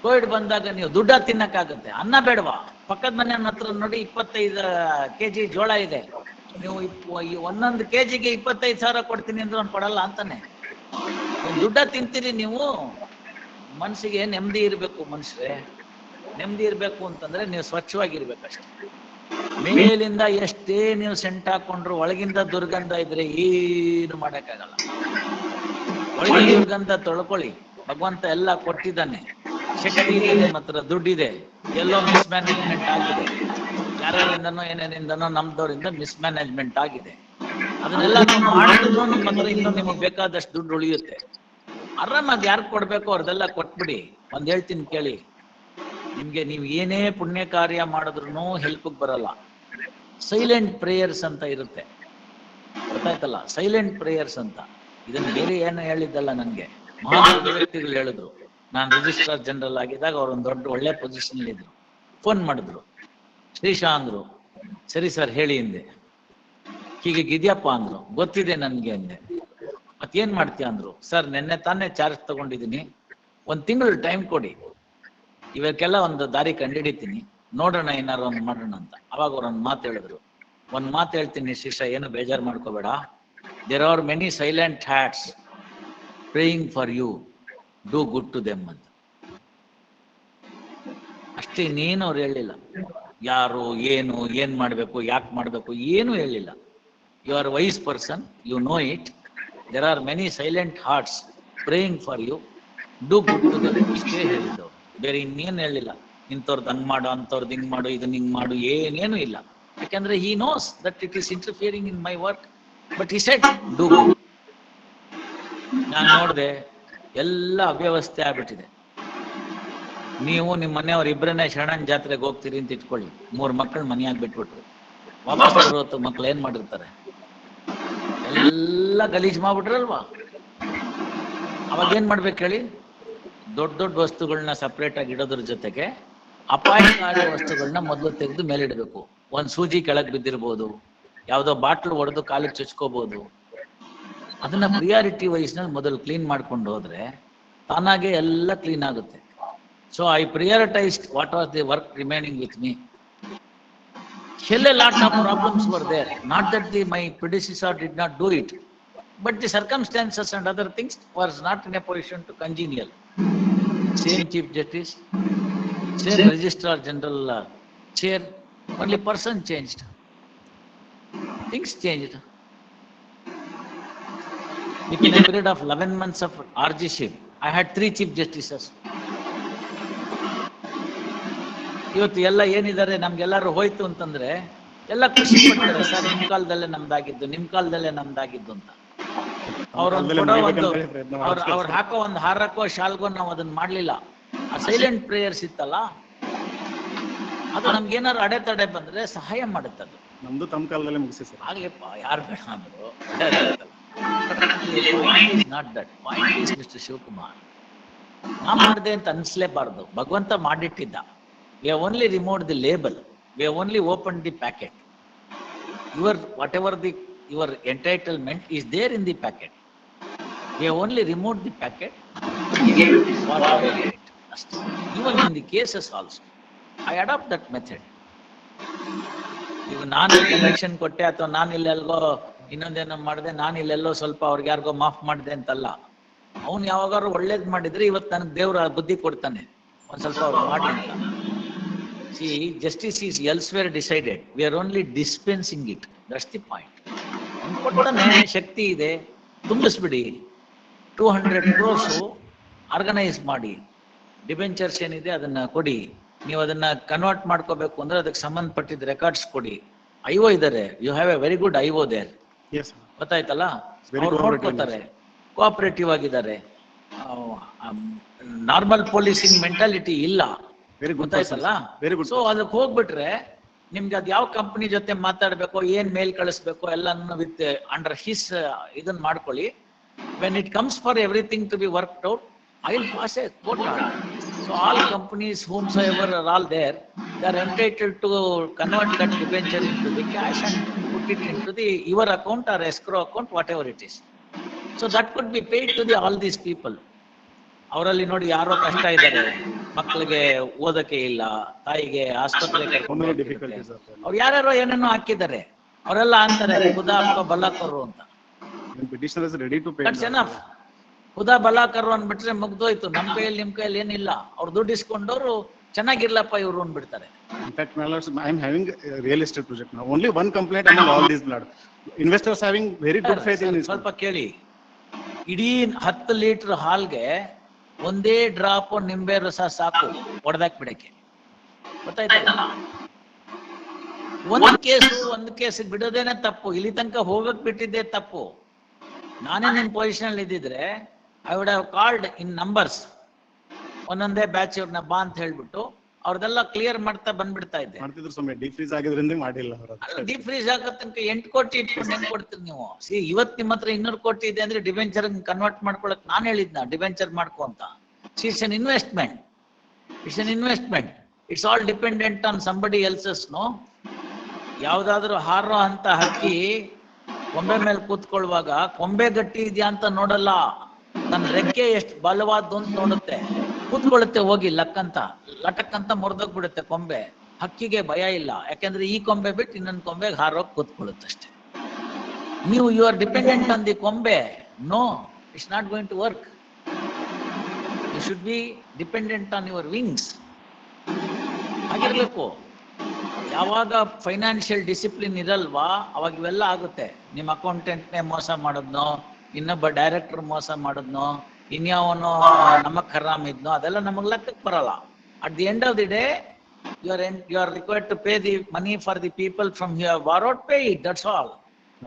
ಕೋವಿಡ್ ಬಂದಾಗ ನೀವು ದುಡ್ಡ ತಿನ್ನಕ್ಕಾಗತ್ತೆ, ಅನ್ನ ಬೇಡವಾ? ಪಕ್ಕದ ಮನೆ ಹತ್ರ ನೋಡಿ 25 kg ಜೋಳ ಇದೆ, ನೀವು ಒಂದೊಂದು ಕೆಜಿಗೆ 25,000 ಕೊಡ್ತೀನಿ ಅಂದ್ರೆ ಅವ್ನು ಕೊಡಲ್ಲ ಅಂತಾನೆ. ದುಡ್ಡ ತಿಂತೀರಿ ನೀವು. ಮನ್ಸಿಗೆ ನೆಮ್ಮದಿ ಇರ್ಬೇಕು. ಮನುಷ್ಯರೇ, ನೆಮ್ಮದಿ ಇರ್ಬೇಕು ಅಂತಂದ್ರೆ ನೀವು ಸ್ವಚ್ಛವಾಗಿರ್ಬೇಕಷ್ಟೆ. ಮೇಲಿಂದ ಎಷ್ಟೇ ನೀವು ಸೆಂಟ್ ಹಾಕೊಂಡ್ರು ಒಳಗಿಂದ ದುರ್ಗಂಧ ಇದ್ರೆ ಏನು ಮಾಡಕ್ಕಾಗಲ್ಲ. ಒಳಗಿನ ದುರ್ಗಂಧ ತೊಳ್ಕೊಳ್ಳಿ. ಭಗವಂತ ಎಲ್ಲ ಕೊಟ್ಟಿದ್ದಾನೆ, ಶಕ್ತಿ ಇದೆ, ನಿಮ್ಮ ಹತ್ರ ದುಡ್ಡಿದೆ. ಎಲ್ಲೋ ಮಿಸ್ಮ್ಯಾನೇಜ್ಮೆಂಟ್ ಆಗಿದೆ, ಯಾರಿಂದನೋ ಏನೇನಿಂದನೋ ನಮ್ದವರಿಂದ ಮಿಸ್ಮ್ಯಾನೇಜ್ಮೆಂಟ್ ಆಗಿದೆ. ಅದನ್ನೆಲ್ಲ ನೀವು ಮಾಡಿದ್ರು ನಿಮ್ಮ ಹತ್ರ ಇನ್ನೂ ನಿಮಗೆ ಬೇಕಾದಷ್ಟು ದುಡ್ಡು ಉಳಿಯುತ್ತೆ. ಆರಾಮಾಗಿ ಯಾರು ಕೊಡ್ಬೇಕು ಅವ್ರದೆಲ್ಲ ಕೊಟ್ಬಿಡಿ. ಒಂದ್ ಹೇಳ್ತೀನಿ ಕೇಳಿ, ನಿಮ್ಗೆ ನೀವು ಏನೇ ಪುಣ್ಯ ಕಾರ್ಯ ಮಾಡಿದ್ರು ಹೆಲ್ಪ್ ಬರಲ್ಲ. ಸೈಲೆಂಟ್ ಪ್ರೇಯರ್ಸ್ ಅಂತ ಇರುತ್ತೆ, ಗೊತ್ತಾಯ್ತಲ್ಲ? ಸೈಲೆಂಟ್ ಪ್ರೇಯರ್ಸ್ ಅಂತ. ಇದನ್ನ ಬೇರೆ ಏನು ಹೇಳಿದ್ದಲ್ಲ, ನನ್ಗೆ ಮಹಾನ್ ವ್ಯಕ್ತಿಗಳು ಹೇಳಿದ್ರು. ನಾನು ರಿಜಿಸ್ಟ್ರಾರ್ ಜನರಲ್ ಆಗಿದ್ದಾಗ ಅವ್ರೊಂದು ದೊಡ್ಡ ಒಳ್ಳೆ ಪೊಸಿಷನ್ ಇದ್ರು. ಫೋನ್ ಮಾಡಿದ್ರು, ಶ್ರೀಶಾ ಅಂದ್ರು. ಸರಿ ಸರ್ ಹೇಳಿ ಹಿಂದೆ. ಹೀಗಿದ್ಯಪ್ಪ ಅಂದ್ರು. ಗೊತ್ತಿದೆ ನನ್ಗೆ ಅಂದೆ. ಮತ್ತೇನ್ ಮಾಡ್ತೀಯ ಅಂದ್ರು. ಸರ್ ನೆನ್ನೆ ತಾನೇ ಚಾರ್ಜ್ ತಗೊಂಡಿದ್ದೀನಿ, 1 ತಿಂಗಳು ಟೈಮ್ ಕೊಡಿ, ಇವಕ್ಕೆಲ್ಲ ಒಂದು ದಾರಿ ಕಂಡುಹಿಡಿತೀನಿ, ನೋಡೋಣ ಏನಾರು ಒಂದು ಮಾಡೋಣ ಅಂತ. ಅವಾಗ ಅವ್ರೊಂದು ಮಾತು ಹೇಳಿದ್ರು. ಒಂದ್ ಮಾತು ಹೇಳ್ತೀನಿ ಶಿಷ್ಯ, ಏನು ಬೇಜಾರು ಮಾಡ್ಕೋಬೇಡ. There are many silent hearts praying for you, do good to them ಅಂತ ಅಷ್ಟೇ. ಇನ್ನೇನು ಅವ್ರು ಹೇಳಿಲ್ಲ. ಯಾರು ಏನು ಏನ್ ಮಾಡ್ಬೇಕು, ಯಾಕೆ ಮಾಡ್ಬೇಕು ಏನು ಹೇಳಿಲ್ಲ. You are wise person, you know it. There are many silent hearts praying for you, do good to them. ಇಷ್ಟೇ ಹೇಳಿದ್ದವ್ರು, ಬೇರೆ ಇನ್ನೇನು ಹೇಳಿಲ್ಲ. ಇಂಥವ್ರದ್ದು ಹಂಗ್ ಮಾಡು, ಅಂಥವ್ರದ್ದು ಹಿಂಗ್ ಮಾಡು, ಇದನ್ನ ಹಿಂಗ್ ಮಾಡು, ಏನೇನು ಇಲ್ಲ. ಯಾಕಂದ್ರೆ he knows that it is interfering in my work, but he said do good. ನಾನು ನೋಡ್ದೆ ಎಲ್ಲ ಅವ್ಯವಸ್ಥೆ ಆಗ್ಬಿಟ್ಟಿದೆ. ನೀವು ನಿಮ್ಮ ಮನೆಯವ್ರ ಇಬ್ಬರನ್ನೇ ಶರಣನ್ ಜಾತ್ರೆಗೆ ಹೋಗ್ತೀರಿ ಅಂತ ಇಟ್ಕೊಳ್ಳಿ, 3 ಮಕ್ಕಳು ಮನೆಯಾಗಿ ಬಿಟ್ಬಿಟ್ರು. ವಾಪಸ್ ಬರೋತ್ತು ಮಕ್ಳು ಏನ್ ಮಾಡಿರ್ತಾರೆ? ಎಲ್ಲ ಗಲೀಜ್ ಮಾಡ್ಬಿಟ್ರಲ್ವಾ? ಅವಾಗ ಏನ್ ಮಾಡ್ಬೇಕು ಹೇಳಿ? ದೊಡ್ಡ ದೊಡ್ಡ ವಸ್ತುಗಳನ್ನ ಸಪ್ರೇಟ್ ಆಗಿ ಇಡೋದ್ರ ಜೊತೆಗೆ ಅಪಾಯಕಾರಿ ವಸ್ತುಗಳನ್ನ ಮೊದಲು ತೆಗೆದು ಮೇಲಿಡಬೇಕು. ಒಂದ್ ಸೂಜಿ ಕೆಳಗ್ ಬಿದ್ದಿರ್ಬೋದು, ಯಾವ್ದೋ ಬಾಟ್ಲು ಒಡೆದು ಕಾಲಿಗೆ ಚುಚ್ಕೋಬಹುದು. ಅದನ್ನ ಪ್ರಿಯಾರಿಟಿ ವೈಸ್ ನಲ್ಲಿ ಮೊದಲು ಕ್ಲೀನ್ ಮಾಡ್ಕೊಂಡು ಹೋದ್ರೆ ತಾನಾಗೆ ಎಲ್ಲ ಕ್ಲೀನ್ ಆಗುತ್ತೆ. So I prioritised what was the work remaining with me. A lot of problems were there. Not that my predecessor did not do it, but the circumstances and other things was not in a position to congenial. Same Chief Justice, same Registrar General chair, only person changed. Things changed. Within a period of 11 months of RG-ship, I had 3 Chief Justices. ಇವತ್ತು ಎಲ್ಲ ಏನಿದ್ದಾರೆ ನಮ್ಗೆಲ್ಲರೂ ಹೋಯ್ತು ಅಂತಂದ್ರೆ ಎಲ್ಲ ಖುಷಿ ಪಡ್ತಾರೆ. Sir ನಿಮ್ ಕಾಲದಲ್ಲೇ ನಮ್ದಾಗಿದ್ದು, ನಿಮ್ ಕಾಲದಲ್ಲೇ ನಮ್ದಾಗಿದ್ದು ಅಂತ. ಅವ್ರು ಹಾಕೋ ಒಂದು ಹಾರಕ್ಕೋ ಶಾಲ್ಗೋ ನಾವು ಅದನ್ನ ಮಾಡ್ಲಿಲ್ಲ. ಆ ಸೈಲೆಂಟ್ ಪ್ರೇಯರ್ಸ್ ಇತ್ತಲ್ಲ, ಅದು ನಮ್ಗೆ ಏನಾದ್ರು ಅಡೆತಡೆ ಬಂದ್ರೆ ಸಹಾಯ ಮಾಡುತ್ತೆ ಅದು. ನಮ್ದು ತಮ್ಮ ಕಾಲದಲ್ಲೇ ಮುಗಿಸಿ ಸರ್. ಆಗ್ಲಿಪ್ಪ, ಯಾರು ಬೇಡ ಅಂದ್ರು point is not that. Point is mister Shivakumar, ನಾ ಮಾಡಿದೆ ಅಂತ ಅನ್ಸ್ಲೇಬಾರ್ದು. ಭಗವಂತ ಮಾಡಿಟ್ಟಿದ್ದ. We have only removed the label, we have only open the packet. Whatever your entitlement is there in the packet. We have only removed the packet. Even in the cases also, I adopt that method. ಈಗ ನಾನು election ಕೊಟ್ಟೆ ಅಥವಾ ನಾನು ಇಲ್ಲೆಲ್ಗೋ ಇನ್ನೊಂದೇನೋ ಮಾಡಿದೆ, ನಾನು ಇಲ್ಲೆಲ್ಲೋ ಸ್ವಲ್ಪ ಅವ್ರಿಗೆ ಯಾರಿಗೋ ಮಾಫ್ ಮಾಡಿದೆ ಅಂತಲ್ಲ. ಅವ್ನು ಯಾವಾಗಾರು ಒಳ್ಳೇದ್ ಮಾಡಿದ್ರೆ ಇವತ್ತು ನನಗೆ ದೇವ್ರ ಬುದ್ಧಿ ಕೊಡ್ತಾನೆ, ಒಂದ್ ಸ್ವಲ್ಪ ಅವ್ರು ಮಾಡಿ ಅಂತ. See, justice is elsewhere decided. We are only dispensing it. That's the point. ಕೊಡ್ತಾನೆ, ಶಕ್ತಿ ಇದೆ, ತುಂಬಿಸ್ಬಿಡಿ. 200 crores ಆರ್ಗನೈಸ್ ಮಾಡಿ, ಡಿಬೆಂಚರ್ಸ್ ಏನಿದೆ ಅದನ್ನ ಕೊಡಿ. ನೀವು ಅದನ್ನ ಕನ್ವರ್ಟ್ ಮಾಡ್ಕೋಬೇಕು ಅಂದ್ರೆ ಅದಕ್ಕೆ ಸಂಬಂಧಪಟ್ಟಿದ್ದ ರೆಕಾರ್ಡ್ಸ್ ಕೊಡಿ. ಐಒ ಇದ್ದಾರೆ, you have a very good IO there. Yes, sir. ಗೊತ್ತಾಯ್ತಲ್ಲ, Very ಅವ್ರು cooperative. ನೋಡ್ಕೋತಾರೆ, ಕೋಆಪರೇಟಿವ್ ಆಗಿದ್ದಾರೆ. ನಾರ್ಮಲ್ ಪೊಲೀಸಿಂಗ್ ಮೆಂಟಾಲಿಟಿ ಇಲ್ಲ, Very good ಗೊತ್ತಾಯ್ತಲ್ಲ. person, very good ಸೊ ಅದಕ್ಕೆ ಹೋಗ್ಬಿಟ್ರೆ ನಿಮ್ಗೆ ಅದ್ ಯಾವ ಕಂಪನಿ ಜೊತೆ ಮಾತಾಡ್ಬೇಕು, ಏನ್ ಮೇಲ್ ಕಳಿಸ್ಬೇಕು ಎಲ್ಲಾನು ವಿತ್ ಅಂಡರ್ ಹಿಸ್ ಇದನ್ನ ಮಾಡ್ಕೊಳ್ಳಿ. When it comes for everything to be worked out, I will pass a quota. So all companies whomsoever are all there, they are entitled to convert that debenture into the cash and put it into the your account or escrow account, whatever it is. So that could be paid to all these people. ಅವರಲ್ಲಿ ನೋಡಿ ಯಾರೋ ಕಷ್ಟ ಇದ್ದಾರೆ, ಮಕ್ಕಳಿಗೆ ಓದಕ್ಕೆ ಇಲ್ಲ, ತಾಯಿಗೆ ಆಸ್ಪತ್ರೆಗೆ difficulties are there. ಅವ್ರು ಯಾರ್ಯಾರೋ ಏನೇನೋ ಹಾಕಿದ್ದಾರೆ, ಅವರೆಲ್ಲ ಅಂತಾರೆ ಖುದಾ ಅಪ್ಪ ಬಲ್ಲಕರು ಅಂತ. When petitioner is ready to pay. That's enough. ಖುದಾ ಬಲಾಕರು ಅಂದ್ಬಿಟ್ರೆ ಮುಗ್ದೋಯ್ತು. ನಮ್ ಕೈಯಲ್ಲಿ ನಿಮ್ ಕೈಯಲ್ಲಿ ಏನಿಲ್ಲ. ಅವ್ರು ದುಡ್ಡು ಇಸ್ಕೊಂಡವ್ರು ಚೆನ್ನಾಗಿರ್ಲಪ್ಪ ಇವ್ರು ಅಂದ್ಬಿಡ್ತಾರೆ. In fact, my lords, I am having a real estate project now. Only one complaint among all these blood. Investors having very good faith in this. ಸ್ವಲ್ಪ ಕೇಳಿ, ಇಡೀ 10 ಲೀಟರ್ ಹಾಲ್ಗೆ ಒಂದೇ ಡ್ರಾಪ್ ನಿಂಬೆ ರಸ ಸಾಕು ಹೊಡೆದಾಕ್ ಬಿಡಕ್ಕೆ. ಗೊತ್ತಾಯ್ತಲ್ಲ, ಒಂದು ಕೇಸ್ ಬಿಡೋದೇನೆ ತಪ್ಪು. ಇಲ್ಲಿ ತನಕ ಹೋಗಕ್ ಬಿಟ್ಟಿದ್ದೆ ತಪ್ಪು. ನಾನೇ ನಿನ್ ಪೊಸಿಷನ್ ಇದ್ದಿದ್ರೆ I would have called in numbers, ಒಂದೊಂದೇ ಬ್ಯಾಚ್ ಇವ್ರನ್ನ ಬಾ ಅಂತ ಹೇಳ್ಬಿಟ್ಟು ಅವ್ರದೆಲ್ಲ ಕ್ಲಿಯರ್ ಮಾಡ್ತಾ ಬಂದ್ಬಿಡ್ತಾ ಇದ್ದೆ. ಮಾಡ್ತಿದ್ರು ಸುಮ್ಮನೆ ಡೀಪ್ ಫ್ರೀಸ್ ಆಗಿದ್ರಿಂದ ಮಾಡಿಲ್ಲ ಅವರು. ಡೀಪ್ ಫ್ರೀಸ್ ಆಗೋ ತನಕ 8 ಕೋಟಿ ಇಟ್ಕೊಂಡು ಹೆಂಗ್ ಕೊಡ್ತೀರಿ ನೀವು? ಇವತ್ತು ನಿಮ್ಮ ಹತ್ರ 200 ಕೋಟಿ ಇದೆ ಅಂದ್ರೆ ಡಿಬೆಂಚರ್ ಕನ್ವರ್ಟ್ ಮಾಡ್ಕೊಳಕ್ ನಾನು ಹೇಳಿದ್ನ ಡಿಬೆಂಚರ್ ಮಾಡ್ಕೊ ಅಂತ. It's an investment, it's all dependent on somebody else's. No, ಯಾವ್ದಾದ್ರು ಹಾರೋ ಅಂತ ಹಕ್ಕಿ ಕೊಂಬೆ ಮೇಲೆ ಕೂತ್ಕೊಳ್ಳುವಾಗ ಕೊಂಬೆ ಗಟ್ಟಿ ಇದೆಯಾ ಅಂತ ನೋಡಲ್ಲ, ನನ್ನ ರೆಕ್ಕೆ ಎಷ್ಟು ಬಲವಾದ್ದು ಅಂತ ನೋಡುತ್ತೆ. ಕೂತ್ಕೊಳ್ಳುತ್ತೆ ಹೋಗಿ ಲಟಕ್ ಅಂತ ಮುರಿದೋಗ್ಬಿಡುತ್ತೆ ಕೊಂಬೆ. ಹಕ್ಕಿಗೆ ಭಯ ಇಲ್ಲ, ಯಾಕಂದ್ರೆ ಈ ಕೊಂಬೆ ಬಿಟ್ಟು ಇನ್ನೊಂದು ಕೊಂಬೆಗೆ ಹಾರೋಗಿ ಕೂತ್ಕೊಳ್ಳುತ್ತೆ ಅಷ್ಟೇ. ನೀವು you are dependent on the ಕೊಂಬೆ. No, it's not going to work. You should be dependent on your wings. ಆಗಿರ್ಬೇಕು. ಯಾವಾಗ ಫೈನಾನ್ಷಿಯಲ್ ಡಿಸಿಪ್ಲಿನ್ ಇರಲ್ವಾ ಅವಾಗ ಇವೆಲ್ಲ ಆಗುತ್ತೆ. ನಿಮ್ಮ ಅಕೌಂಟೆಂಟ್ನೇ ಮೋಸ ಮಾಡೋದ್ನೋ, ಇನ್ನೊಬ್ಬ ಡೈರೆಕ್ಟರ್ ಮೋಸ ಮಾಡೋದ್ನೋ, ಇನ್ಯಾವನೋ ನಮಕ್ ಹರಾಮ್ ಇದ್ನೋ, ಅದೆಲ್ಲ ನಮಗ್ ಲೆಕ್ಕಕ್ಕೆ ಬರಲ್ಲ. At the end of the day you are required to pay the money for the people from you have borrowed, pay it, that's all.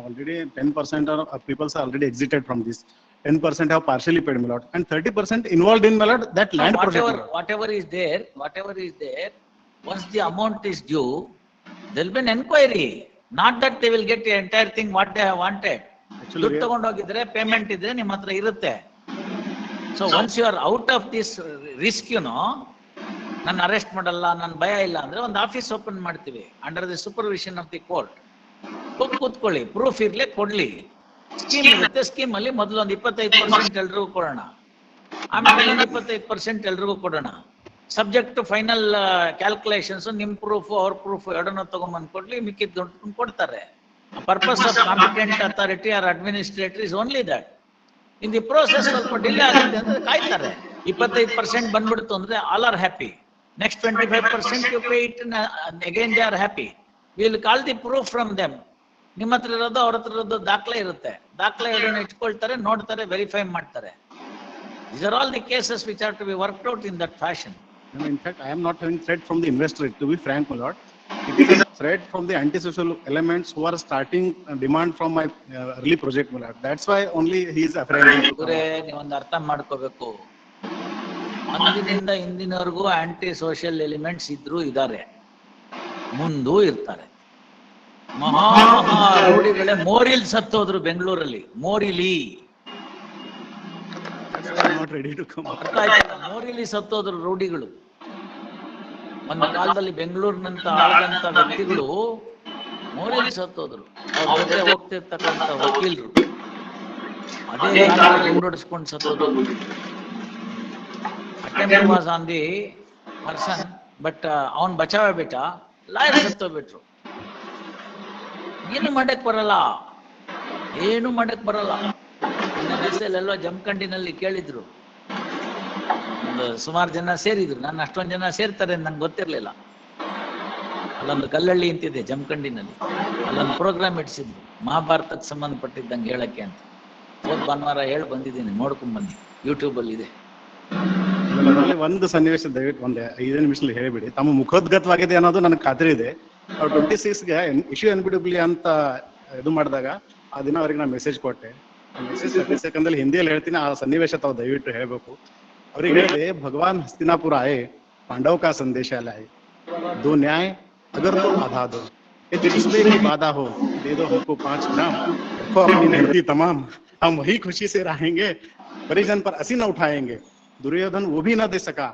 Already 10% of people are already exited from this. 10% have partially paid, my lord, and 30% involved in, my lord, that land project. Whatever is there, once the amount is due, there will be an enquiry. Not that they will get the entire thing what they have wanted. ದುಡ್ಡು ತಗೊಂಡೋಗಿದ್ರೆ payment ಇದ್ರೆ ನಿಮ್ಮ ಹತ್ರ ಇರುತ್ತೆ. So once you are out of this risk, ನನ್ನ arrest ಮಾಡಲ್ಲ, ನನ್ನ ಭಯ ಇಲ್ಲ ಅಂದ್ರೆ ಒಂದು ಆಫೀಸ್ ಓಪನ್ ಮಾಡ್ತೀವಿ under the supervision of the court. ಹೋಗಿ ಕೂತ್ಕೊಳ್ಳಿ, ಪ್ರೂಫ್ ಇರ್ಲಿ ಕೊಡ್ಲಿ. ಸ್ಕೀಮ್ ಇರುತ್ತೆ, ಸ್ಕೀಮ್ ಅಲ್ಲಿ ಮೊದಲು ಒಂದು 25% ಎಲ್ರಿಗೂ ಕೊಡೋಣ, ಆಮೇಲೆ 25% ಎಲ್ರಿಗೂ ಕೊಡೋಣ. ಸಬ್ಜೆಕ್ಟ್ ಟು ಫೈನಲ್ ಕ್ಯಾಲ್ಕುಲೇಷನ್ಸ್, ನಿಮ್ ಪ್ರೂಫ್ ಅವ್ರ ಪ್ರೂಫ್ ಎರಡನ್ನೂ ತಗೊಂಡ್ಬಂದ್ ಕೊಡ್ಲಿ, ಮಿಕ್ಕಿದ್ ದುಡ್ಡು ಕೊಡ್ತಾರೆ. Purpose of competent authority or administrator is only that. In the process ಸ್ವಲ್ಪ ಡಿಲೇ ಆಗುತ್ತೆ ಅಂದ್ರೆ ಕಾಯ್ತಾರೆ. 25% ಬಂದ್ಬಿಡ್ತು ಅಂದ್ರೆ all are happy. Next 25% you pay it, again they are happy. Will call the proof from them. ನಿಮ್ಮ ಹತ್ರ ಇರೋದು ಅವ್ರ ಹತ್ರ ಇರೋದು ದಾಖಲೆ ಇರುತ್ತೆ. ದಾಖಲೆ ಎರಡನ್ನ ಇಟ್ಕೊಳ್ತಾರೆ, ನೋಡ್ತಾರೆ, ವೆರಿಫೈ ಮಾಡ್ತಾರೆ. These are all the cases which are to be worked out in that fashion. No, in fact, I am not having threat from the investor, to be frank, my lord. It is a threat from the antisocial elements who are starting demand from my early project, my lord. That's why only he is afraid. ನೀವೊಂದು ಅರ್ಥ ಮಾಡ್ಕೋಬೇಕು, ಅಂದಿನಿಂದ ಇಂದಿನವರೆಗೂ aunty social elements ಇದ್ದಾರೆ. ಮುಂದೂ ಇರ್ತಾರೆ. ಮಹಾ ರೌಡಿಗಳೇ ಮೋರಿಲ್ ಸತ್ತೋದ್ರು ಬೆಂಗಳೂರಲ್ಲಿ. ಮೋರಿಲಿ Not ready to come. ಅರ್ಥ ಆಯ್ತಲ್ಲ? ಮೋರಿಲಿ ಸತ್ತೋದ್ರು ರೌಡಿಗಳು. ಒಂದು ಕಾಲದಲ್ಲಿ ಬೆಂಗಳೂರಿನಂತ ಆಳದಂತ ವ್ಯಕ್ತಿಗಳು ಮೋರಿಲಿ ಸತ್ತೋದ್ರು. ಅವ್ರ ಜೊತೆ ಹೋಗ್ತಿರ್ತಕ್ಕಂಥ ವಕೀಲರು ಅದೇ ಗುಂಡೊಡಿಸ್ಕೊಂಡು ಸತ್ತೋದ್ರು. Attempt was on the person, but ಅವನ್ ಬಚಾವೆ ಬಿಟ್ಟ, ಲಾಯರ್ ಸತ್ತೋಗ್ಬಿಟ್ರು. ಏನು ಮಾಡಕ್ ಬರಲ್ಲ, ಏನು ಮಾಡಕ್ ಬರಲ್ಲ. ದಿವಸಲ್ಲೆಲ್ಲೋ ಜಮಖಂಡಿನಲ್ಲಿ ಕೇಳಿದ್ರು, ಒಂದು ಸುಮಾರು ಜನ ಸೇರಿದ್ರು. ನಾನು ಅಷ್ಟೊಂದು ಜನ ಸೇರ್ತಾರೆ ನಂಗೆ ಗೊತ್ತಿರ್ಲಿಲ್ಲ. ಅಲ್ಲೊಂದು ಕಲ್ಲಳ್ಳಿ ಅಂತಿದೆ ಜಮಖಂಡಿನಲ್ಲಿ, ಅಲ್ಲೊಂದು ಪ್ರೋಗ್ರಾಮ್ ಇಡ್ಸಿದ್ರು ಮಹಾಭಾರತಕ್ಕೆ ಸಂಬಂಧಪಟ್ಟಿದ್ದಂಗೆ ಹೇಳಕ್ಕೆ ಅಂತ. ಹೋದ್ ಭಾನುವಾರ ಹೇಳಿ ಬಂದಿದ್ದೀನಿ, ನೋಡ್ಕೊಂಡ್ ಬನ್ನಿ, ಯೂಟ್ಯೂಬ್ ಅಲ್ಲಿ ಇದೆ. ಅದರಲ್ಲಿ ಒಂದು ಸನ್ನಿವೇಶ ದಯವಿಟ್ಟು ಒಂದೇ 5 ನಿಮಿಷದಲ್ಲಿ ಹೇಳಿಬಿಡಿ. ತಮ್ಮ ಮುಖೋದ್ಗತವಾಗಿದೆ ಅನ್ನೋದು ನನಗೆ ಖಾತ್ರಿ ಇದೆ. 26ಗೆ ಇಶ್ಯೂ ಅನ್ಬಿಡಬ್ಲಿ ಅಂತ ಇದು ಮಾಡಿದಾಗ ಆ ದಿನ ಅವ್ರಿಗೆ ನಾನು ಮೆಸೇಜ್ ಕೊಟ್ಟೆ. ಮೆಸೇಜ್ 30 ಸೆಕೆಂಡ್ ಹಿಂದಿಯಲ್ಲಿ ಹೇಳ್ತೀನಿ, ಆ ಸನ್ನಿವೇಶ ತಾವು ದಯವಿಟ್ಟು ಹೇಳ್ಬೇಕು. ಅವ್ರಿಗೆ ಹೇಳಿದೆ, ಭಗವಾನ್ ಹಸ್ತಿನಾಪುರ ಆಯೆ, पांडव का संदेश लाए, दो न्याय अगर तो आधा दो, ये जिसमें की बाधा हो दे दो हमको 5 ग्राम, रखो अपनी धरती तमाम, हम वही खुशी से रहेंगे, परिजन पर असी न उठाएंगे. दुर्योधन वो भी न दे सका,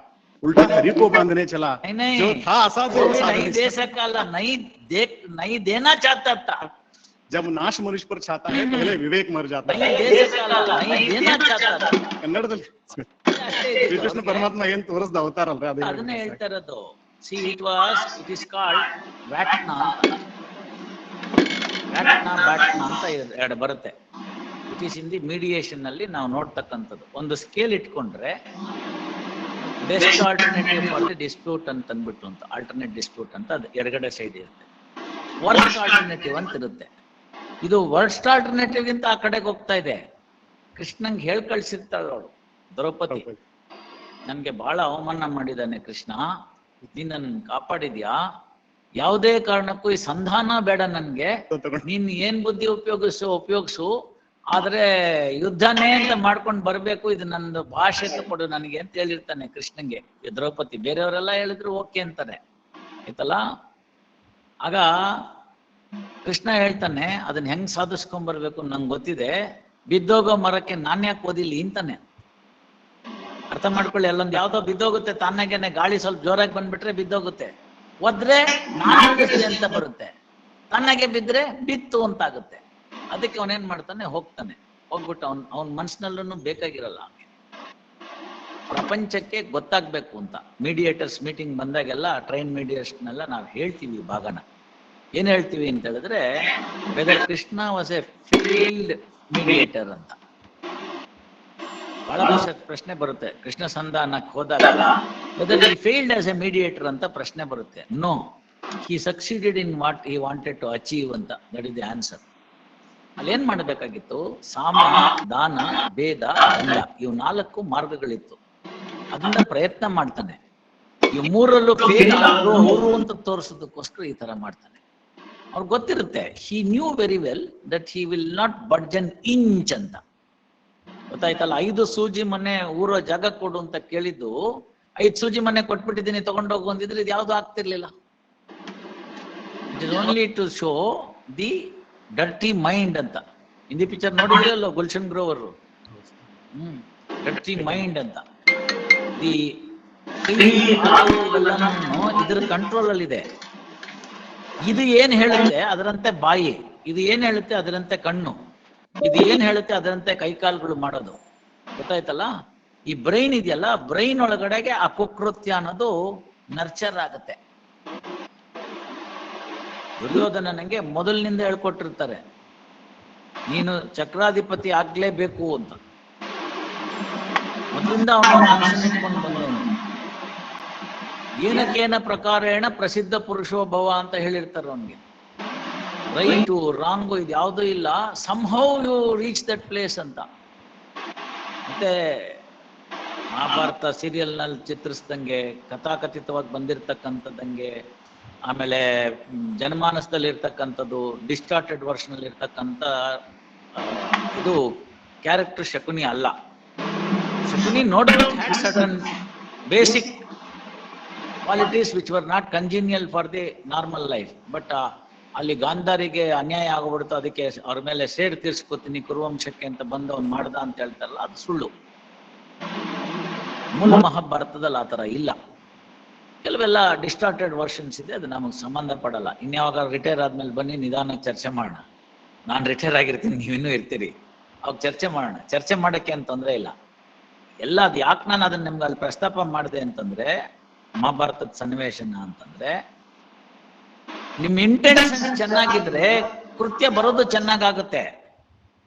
उल्टा हरि को बांधने चला, नहीं, जो था असाध्य वो नहीं दे सका, नहीं देना चाहता था. जब नाश मनुष्य पर छाता है पहले विवेक मर जाता है. नहीं दे सका, नहीं देना चाहता था. ಕನ್ನಡದಲ್ಲಿ ಶ್ರೀಕೃಷ್ಣ ಪರಮಾತ್ಮ ಏನ್ ತೋರಿಸ್ದ ಅವತಾರಲ್ರಿ, ಅದನ್ನೇ ಹೇಳ್ತಾ ಇರೋದು. ಸಿ ಇಟ್ ಇಸ್ ಕಾಲ್ಡ್ ವ್ಯಾಟ್ನ ಅಂತ ಎರಡು ಬರುತ್ತೆ. It is in the mediation ನಲ್ಲಿ ನಾವು ನೋಡ್ತಕ್ಕಂಥದ್ದು. ಒಂದು ಸ್ಕೇಲ್ ಇಟ್ಕೊಂಡ್ರೆ best alternative for the dispute ಅಂತ ಅಂದ್ಬಿಟ್ಟು ಅಂತ, ಆಲ್ಟರ್ನೇಟ್ ಡಿಸ್ಪ್ಯೂಟ್ ಅಂತ ಅದು ಎಡಗಡೆ ಸೈಡ್ ಇರುತ್ತೆ. ವರ್ಸ್ಟ್ ಆಲ್ಟರ್ನೇಟಿವ್ ಅಂತ ಇರುತ್ತೆ. ಇದು ವರ್ಸ್ಟ್ ಆಲ್ಟರ್ನೇಟಿವ್ ಗಿಂತ ಆ ಕಡೆಗೆ ಹೋಗ್ತಾ ಇದೆ. ಕೃಷ್ಣಂಗೆ ಹೇಳ್ ಕಳ್ಸಿರ್ತಾಳೆ ಅವಳು ದ್ರೌಪದಿ, ನನ್ಗೆ ಬಹಳ ಅವಮಾನ ಮಾಡಿದ್ದಾನೆ ಕೃಷ್ಣ, ನೀನ್ ನನ್ನ ಕಾಪಾಡಿದ್ಯಾ, ಯಾವುದೇ ಕಾರಣಕ್ಕೂ ಈ ಸಂಧಾನ ಬೇಡ ನನ್ಗೆ, ನೀನ್ ಏನ್ ಬುದ್ಧಿ ಉಪಯೋಗಿಸು, ಆದ್ರೆ ಯುದ್ಧನೇ ಅಂತ ಮಾಡ್ಕೊಂಡು ಬರ್ಬೇಕು, ಇದು ನಂದು ಭಾಷೆ ಕೊಡು ನನಗೆ ಅಂತ ಹೇಳಿರ್ತಾನೆ ಕೃಷ್ಣಂಗೆ ದ್ರೌಪದಿ. ಬೇರೆಯವರೆಲ್ಲ ಹೇಳಿದ್ರು ಓಕೆ ಅಂತಾರೆ, ಆಯ್ತಲ್ಲ. ಆಗ ಕೃಷ್ಣ ಹೇಳ್ತಾನೆ, ಅದನ್ನ ಹೆಂಗ್ ಸಾಧಿಸ್ಕೊಂಡ್ ಬರ್ಬೇಕು ನಂಗೆ ಗೊತ್ತಿದೆ, ಬಿದ್ದೋಗೋ ಮರಕ್ಕೆ ನಾನ್ಯಾಕೆ ಓದಿಲ್ಲಿ ಅಂತಾನೆ. ಅರ್ಥ ಮಾಡ್ಕೊಳ್ಳಿ, ಅಲ್ಲೊಂದು ಯಾವ್ದೋ ಬಿದ್ದೋಗುತ್ತೆ ತಾನಾಗೇನೆ, ಗಾಳಿ ಸ್ವಲ್ಪ ಜೋರಾಗಿ ಬಂದ್ಬಿಟ್ರೆ ಬಿದ್ದೋಗುತ್ತೆ, ಒದ್ರೆ ನಾನಿದೆ ಅಂತ ಬರುತ್ತೆ, ತನ್ನಾಗೆ ಬಿದ್ರೆ ಬಿತ್ತು ಅಂತ ಆಗುತ್ತೆ. ಅದಕ್ಕೆ ಅವನೇನ್ ಮಾಡ್ತಾನೆ, ಹೋಗ್ಬಿಟ್ಟು ಅವನ್ ಮನ್ಸಿನಲ್ಲೂ ಬೇಕಾಗಿರಲ್ಲ, ಪ್ರಪಂಚಕ್ಕೆ ಗೊತ್ತಾಗ್ಬೇಕು ಅಂತ. ಮೀಡಿಯೇಟರ್ಸ್ ಮೀಟಿಂಗ್ ಬಂದಾಗೆಲ್ಲ ಟ್ರೈನ್ ಮೀಡಿಯೇಟರ್ಸ್ನೆಲ್ಲ ನಾವು ಹೇಳ್ತೀವಿ ಭಾಗನ. ಏನ್ ಹೇಳ್ತೀವಿ ಅಂತ ಹೇಳಿದ್ರೆ, whether Krishna was a field mediator ಅಂತ. ಬಹಳ ಪ್ರಶ್ನೆ ಬರುತ್ತೆ ಕೃಷ್ಣ ಸಂಧಾನಕ್ಕೆ ಹೋದಾಗ, whether he failed as a mediator ಅಂತ ಪ್ರಶ್ನೆ ಬರುತ್ತೆ. No, he succeeded in what he wanted to achieve ಅಂತ. That is the answer. ಅಲ್ಲೇನ್ ಮಾಡಬೇಕಾಗಿತ್ತು, ಸಾಮ, ದಾನ, ಭೇದ, ದಂಡ, ಇವು 4 ಮಾರ್ಗಗಳಿತ್ತು. ಅದನ್ನ ಪ್ರಯತ್ನ ಮಾಡ್ತಾನೆ. ಇವು 3ರಲ್ಲೂ ಫೇಲ್ ಅವರು ಅಂತ ತೋರಿಸೋದಕ್ಕೋಸ್ಕರ ಈ ತರ ಮಾಡ್ತಾನೆ. ಅವ್ರಿಗೆ ಗೊತ್ತಿರುತ್ತೆ, he knew very well that he will not budge an inch ಅಂತ. ಗೊತ್ತಾಯ್ತಲ್ಲ, 5 ಸೂಜಿ ಮನೆ ಊರೋ ಜಾಗ ಕೊಡು ಅಂತ ಕೇಳಿದ್ದು, 5 ಸೂಜಿ ಮನೆ ಕೊಟ್ಬಿಟ್ಟಿದ್ದೀನಿ ತಗೊಂಡೋಗು ಅಂದಿದ್ರೆ ಇದು ಯಾವ್ದು ಆಗ್ತಿರ್ಲಿಲ್ಲ. It is only to show the dirty mind ಅಂತ. ಹಿಂದಿ ಪಿಕ್ಚರ್ ನೋಡಿದ್ರಲ್ಲ ಗುಲ್ಶನ್ ಗ್ರೋವರ್, ಡರ್ಟಿ ಮೈಂಡ್ ಅಂತ. ದಿ ಇದ್ರ ಕಂಟ್ರೋಲ್ ಅಲ್ಲಿ ಇದೆ. ಇದು ಏನ್ ಹೇಳುತ್ತೆ ಅದರಂತೆ ಬಾಯಿ, ಇದು ಏನ್ ಹೇಳುತ್ತೆ ಅದರಂತೆ ಕಣ್ಣು, ಇದು ಏನ್ ಹೇಳುತ್ತೆ ಅದರಂತೆ ಕೈಕಾಲುಗಳು ಮಾಡೋದು. ಗೊತ್ತಾಯ್ತಲ್ಲ. ಈ ಬ್ರೈನ್ ಇದೆಯಲ್ಲ, ಬ್ರೈನ್ ಒಳಗಡೆಗೆ ಅಪಕೃತ್ಯ ಅನ್ನೋದು ನರ್ಚರ್ ಆಗುತ್ತೆ. ದುರ್ಯೋಧನನಿಗೆ ಮೊದಲಿನಿಂದ ಹೇಳ್ಕೊಟ್ಟಿರ್ತಾರೆ, ನೀನು ಚಕ್ರಾಧಿಪತಿ ಆಗ್ಲೇಬೇಕು ಅಂತ. ಮೊದಲಿಂದ ಅವನು ಇಟ್ಕೊಂಡು ಬಂದವನು. ಏನಕ್ಕೇನ ಪ್ರಕಾರೇಣ ಪ್ರಸಿದ್ಧ ಪುರುಷೋಭವ ಅಂತ ಹೇಳಿರ್ತಾರೆ ಅವನಿಗೆ. ರೈಟು ರಾಂಗು ಇದು ಯಾವುದೂ ಇಲ್ಲ, ಸಂಹೌ ಯು ರೀಚ್ ದಟ್ ಪ್ಲೇಸ್ ಅಂತ. ಮತ್ತೆ ಮಹಾಭಾರತ ಸೀರಿಯಲ್ ನಲ್ಲಿ ಚಿತ್ರಿಸ್ದಂಗೆ, ಕಥಾಕಥಿತವಾಗಿ ಬಂದಿರತಕ್ಕಂಥದ್ದಂಗೆ, ಆಮೇಲೆ ಜನಮಾನಸದಲ್ಲಿ ಇರ್ತಕ್ಕಂಥದ್ದು, ಡಿಸ್ಟಾರ್ಟೆಡ್ ವರ್ಷನ್ ಅಲ್ಲಿ ಇರ್ತಕ್ಕಂಥ ಇದು ಕ್ಯಾರೆಕ್ಟರ್ ಶಕುನಿ ಅಲ್ಲ. ಶಕುನಿ ನೋಡೋದು had certain basic qualities which were not congenial for the normal life. But ಅಲ್ಲಿ ಗಾಂಧಾರಿಗೆ ಅನ್ಯಾಯ ಆಗ್ಬಿಡ್ತು, ಅದಕ್ಕೆ ಅವ್ರ ಮೇಲೆ ಸೇಡ್ ತೀರ್ಸ್ಕೊತೀನಿ ಕುರುವಂಶಕ್ಕೆ ಅಂತ ಬಂದು ಅವ್ನು ಮಾಡ್ದ ಅಂತ ಹೇಳ್ತಾರಲ್ಲ, ಅದು ಸುಳ್ಳು. ಮೂಲ ಮಹಾಭಾರತದಲ್ಲಿ ಆತರ ಇಲ್ಲ. ಕೆಲವೆಲ್ಲ ಡಿಸ್ಟಾರ್ಟೆಡ್ ವರ್ಷನ್ಸ್ ಇದೆ, ಅದು ನಮಗೆ ಸಂಬಂಧ ಪಡಲ್ಲ. ಇನ್ಯಾವಾಗ ರಿಟೈರ್ ಆದ್ಮೇಲೆ ಬನ್ನಿ ನಿಧಾನ ಚರ್ಚೆ ಮಾಡೋಣ. ನಾನು ರಿಟೈರ್ ಆಗಿರ್ತೀನಿ, ನೀವಿನ್ನೂ ಇರ್ತೀರಿ, ಅವಾಗ ಚರ್ಚೆ ಮಾಡೋಣ. ಚರ್ಚೆ ಮಾಡಕ್ಕೆ ಅಂತ ತೊಂದರೆ ಇಲ್ಲ. ಎಲ್ಲ ಅದು ಯಾಕೆ ನಾನು ಅದನ್ನ ನಿಮ್ಗೆ ಅಲ್ಲಿ ಪ್ರಸ್ತಾಪ ಮಾಡಿದೆ ಅಂತಂದ್ರೆ, ಮಹಾಭಾರತದ ಸನ್ನಿವೇಶನ ಅಂತಂದ್ರೆ, ನಿಮ್ ಇಂಟೆನ್ಷನ್ ಚೆನ್ನಾಗಿದ್ರೆ ಕೃತ್ಯ ಬರೋದು ಚೆನ್ನಾಗಾಗುತ್ತೆ.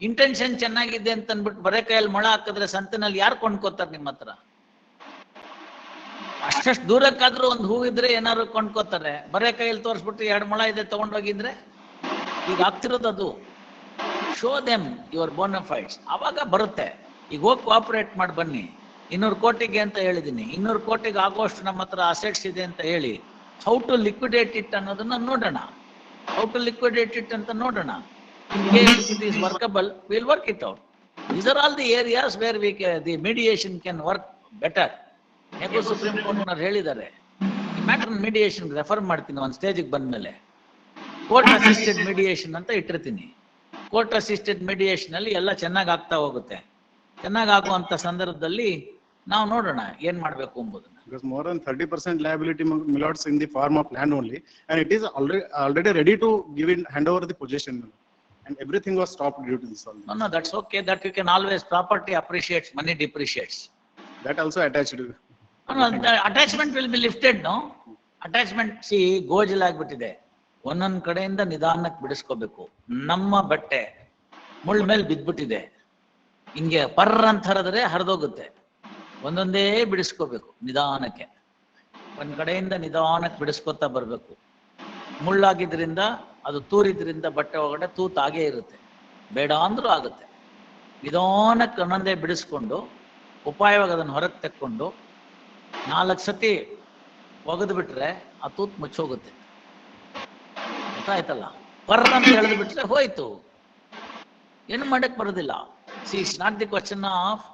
ಇಂಟೆನ್ಷನ್ ಚೆನ್ನಾಗಿದೆ ಅಂತ ಅಂದ್ಬಿಟ್ಟು ಬರೇ ಕೈಯಲ್ಲಿ ಮೊಳ ಹಾಕಿದ್ರೆ ಸಂತನಲ್ಲಿ ಯಾರು ಕೊಂಡ್ಕೋತಾರೆ ನಿಮ್ಮ ಹತ್ರ? ಅಷ್ಟಷ್ಟು ದೂರಕ್ಕಾದ್ರೂ ಒಂದು ಹೂ ಇದ್ರೆ ಏನಾದ್ರು ಕೊಂಡ್ಕೋತಾರೆ. ಬರೇ ಕೈಯಲ್ಲಿ ತೋರಿಸ್ಬಿಟ್ಟು 2 ಮೊಳ ಇದೆ ತಗೊಂಡೋಗಿದ್ರೆ, ಈಗ ಆಗ್ತಿರೋದು ಅದು. ಶೋ ದೆಮ್ ಯುವರ್ ಬೋನಫೈಡ್ಸ್, ಅವಾಗ ಬರುತ್ತೆ. ಈಗ ಹೋಗಿ ಕೋಆಪರೇಟ್ ಮಾಡಿ ಬನ್ನಿ. 200 ಕೋಟಿಗೆ ಅಂತ ಹೇಳಿದೀನಿ, 200 ಕೋಟಿಗೆ ಆಗೋಷ್ಟು ನಮ್ಮ ಹತ್ರ ಅಸೆಟ್ಸ್ ಇದೆ ಅಂತ ಹೇಳಿ, ಹೌ ಟು ಲಿಕ್ವಿಡೇಟ್ ಇಟ್ ಅನ್ನೋದನ್ನ ನೋಡೋಣ. ಹೌ ಟು ಲಿಕ್ವಿಡೇಟ್ ಇಟ್ ಅಂತ ನೋಡೋಣ. In case it is workable, will work it out. These are all the areas where the mediation can work better. ಹೇಗೋ ಸುಪ್ರೀಂ ಕೋರ್ಟ್ನವ್ರು ಹೇಳಿದ್ದಾರೆ, ಈ ಮ್ಯಾಟರ್ ಮೀಡಿಯೇಷನ್ ರೆಫರ್ ಮಾಡ್ತೀನಿ ಒಂದು ಸ್ಟೇಜಿಗೆ ಬಂದ್ಮೇಲೆ. ಕೋರ್ಟ್ ಅಸಿಸ್ಟೆಡ್ ಮೀಡಿಯೇಷನ್ ಅಂತ ಇಟ್ಟಿರ್ತೀನಿ. ಕೋರ್ಟ್ ಅಸಿಸ್ಟೆಡ್ ಮೀಡಿಯೇಷನ್ ಅಲ್ಲಿ ಎಲ್ಲ ಚೆನ್ನಾಗಿ ಆಗ್ತಾ ಹೋಗುತ್ತೆ. ಚೆನ್ನಾಗಿ ಆಗುವಂತ ಸಂದರ್ಭದಲ್ಲಿ ನಾವು ನೋಡೋಣ ಏನ್ ಮಾಡ್ಬೇಕು ಎಂಬುದನ್ನ. Because more than 30% liability, my lords, in the form of land only, and it is already ready to give in hand over the possession, and everything was stopped due to this. No, that's okay. That you can always, property appreciates, money depreciates. That also attached. No, the attachment will be lifted, no? Attachment, see, ಗೋಜಲಾಗ್ಬಿಟ್ಟಿದೆ. ಒಂದೊಂದ್ ಕಡೆಯಿಂದ ನಿಧಾನಕ್ಕೆ ಬಿಡಿಸ್ಕೋಬೇಕು. ನಮ್ಮ ಬಟ್ಟೆ ಮುಳ್ ಮೇಲೆ ಬಿದ್ಬಿಟ್ಟಿದೆ, ಹಿಂಗೆ ಪರ್ರ ಅಂತ ಹರಿದ್ರೆ ಹರಿದೋಗುತ್ತೆ. ಒಂದೊಂದೇ ಬಿಡಿಸ್ಕೋಬೇಕು ನಿಧಾನಕ್ಕೆ. ಒಂದ್ ಕಡೆಯಿಂದ ನಿಧಾನಕ್ಕೆ ಬಿಡಿಸ್ಕೊತಾ ಬರ್ಬೇಕು. ಮುಳ್ಳಾಗಿದ್ರಿಂದ, ಅದು ತೂರಿದ್ರಿಂದ ಬಟ್ಟೆ ಒಳಗಡೆ ತೂತಾಗೇ ಇರುತ್ತೆ, ಬೇಡ ಅಂದ್ರೂ ಆಗುತ್ತೆ. ನಿಧಾನಕ್ಕೆ ಒಂದೊಂದೇ ಬಿಡಿಸ್ಕೊಂಡು ಉಪಾಯವಾಗಿ ಅದನ್ನು ಹೊರಗೆ ತೆಕ್ಕೊಂಡು 4 ಸತಿ ಒಗೆದು ಬಿಟ್ರೆ ಆ ತೂತ್ ಮುಚ್ಚೋಗುತ್ತೆ. ಗೊತ್ತಾಯ್ತಲ್ಲ? ಪರ್ರ ಅಂತ ಎಳೆದು ಬಿಟ್ರೆ ಹೋಯ್ತು, ಏನು ಮಾಡಕ್ ಬರೋದಿಲ್ಲ. C, it's not the question of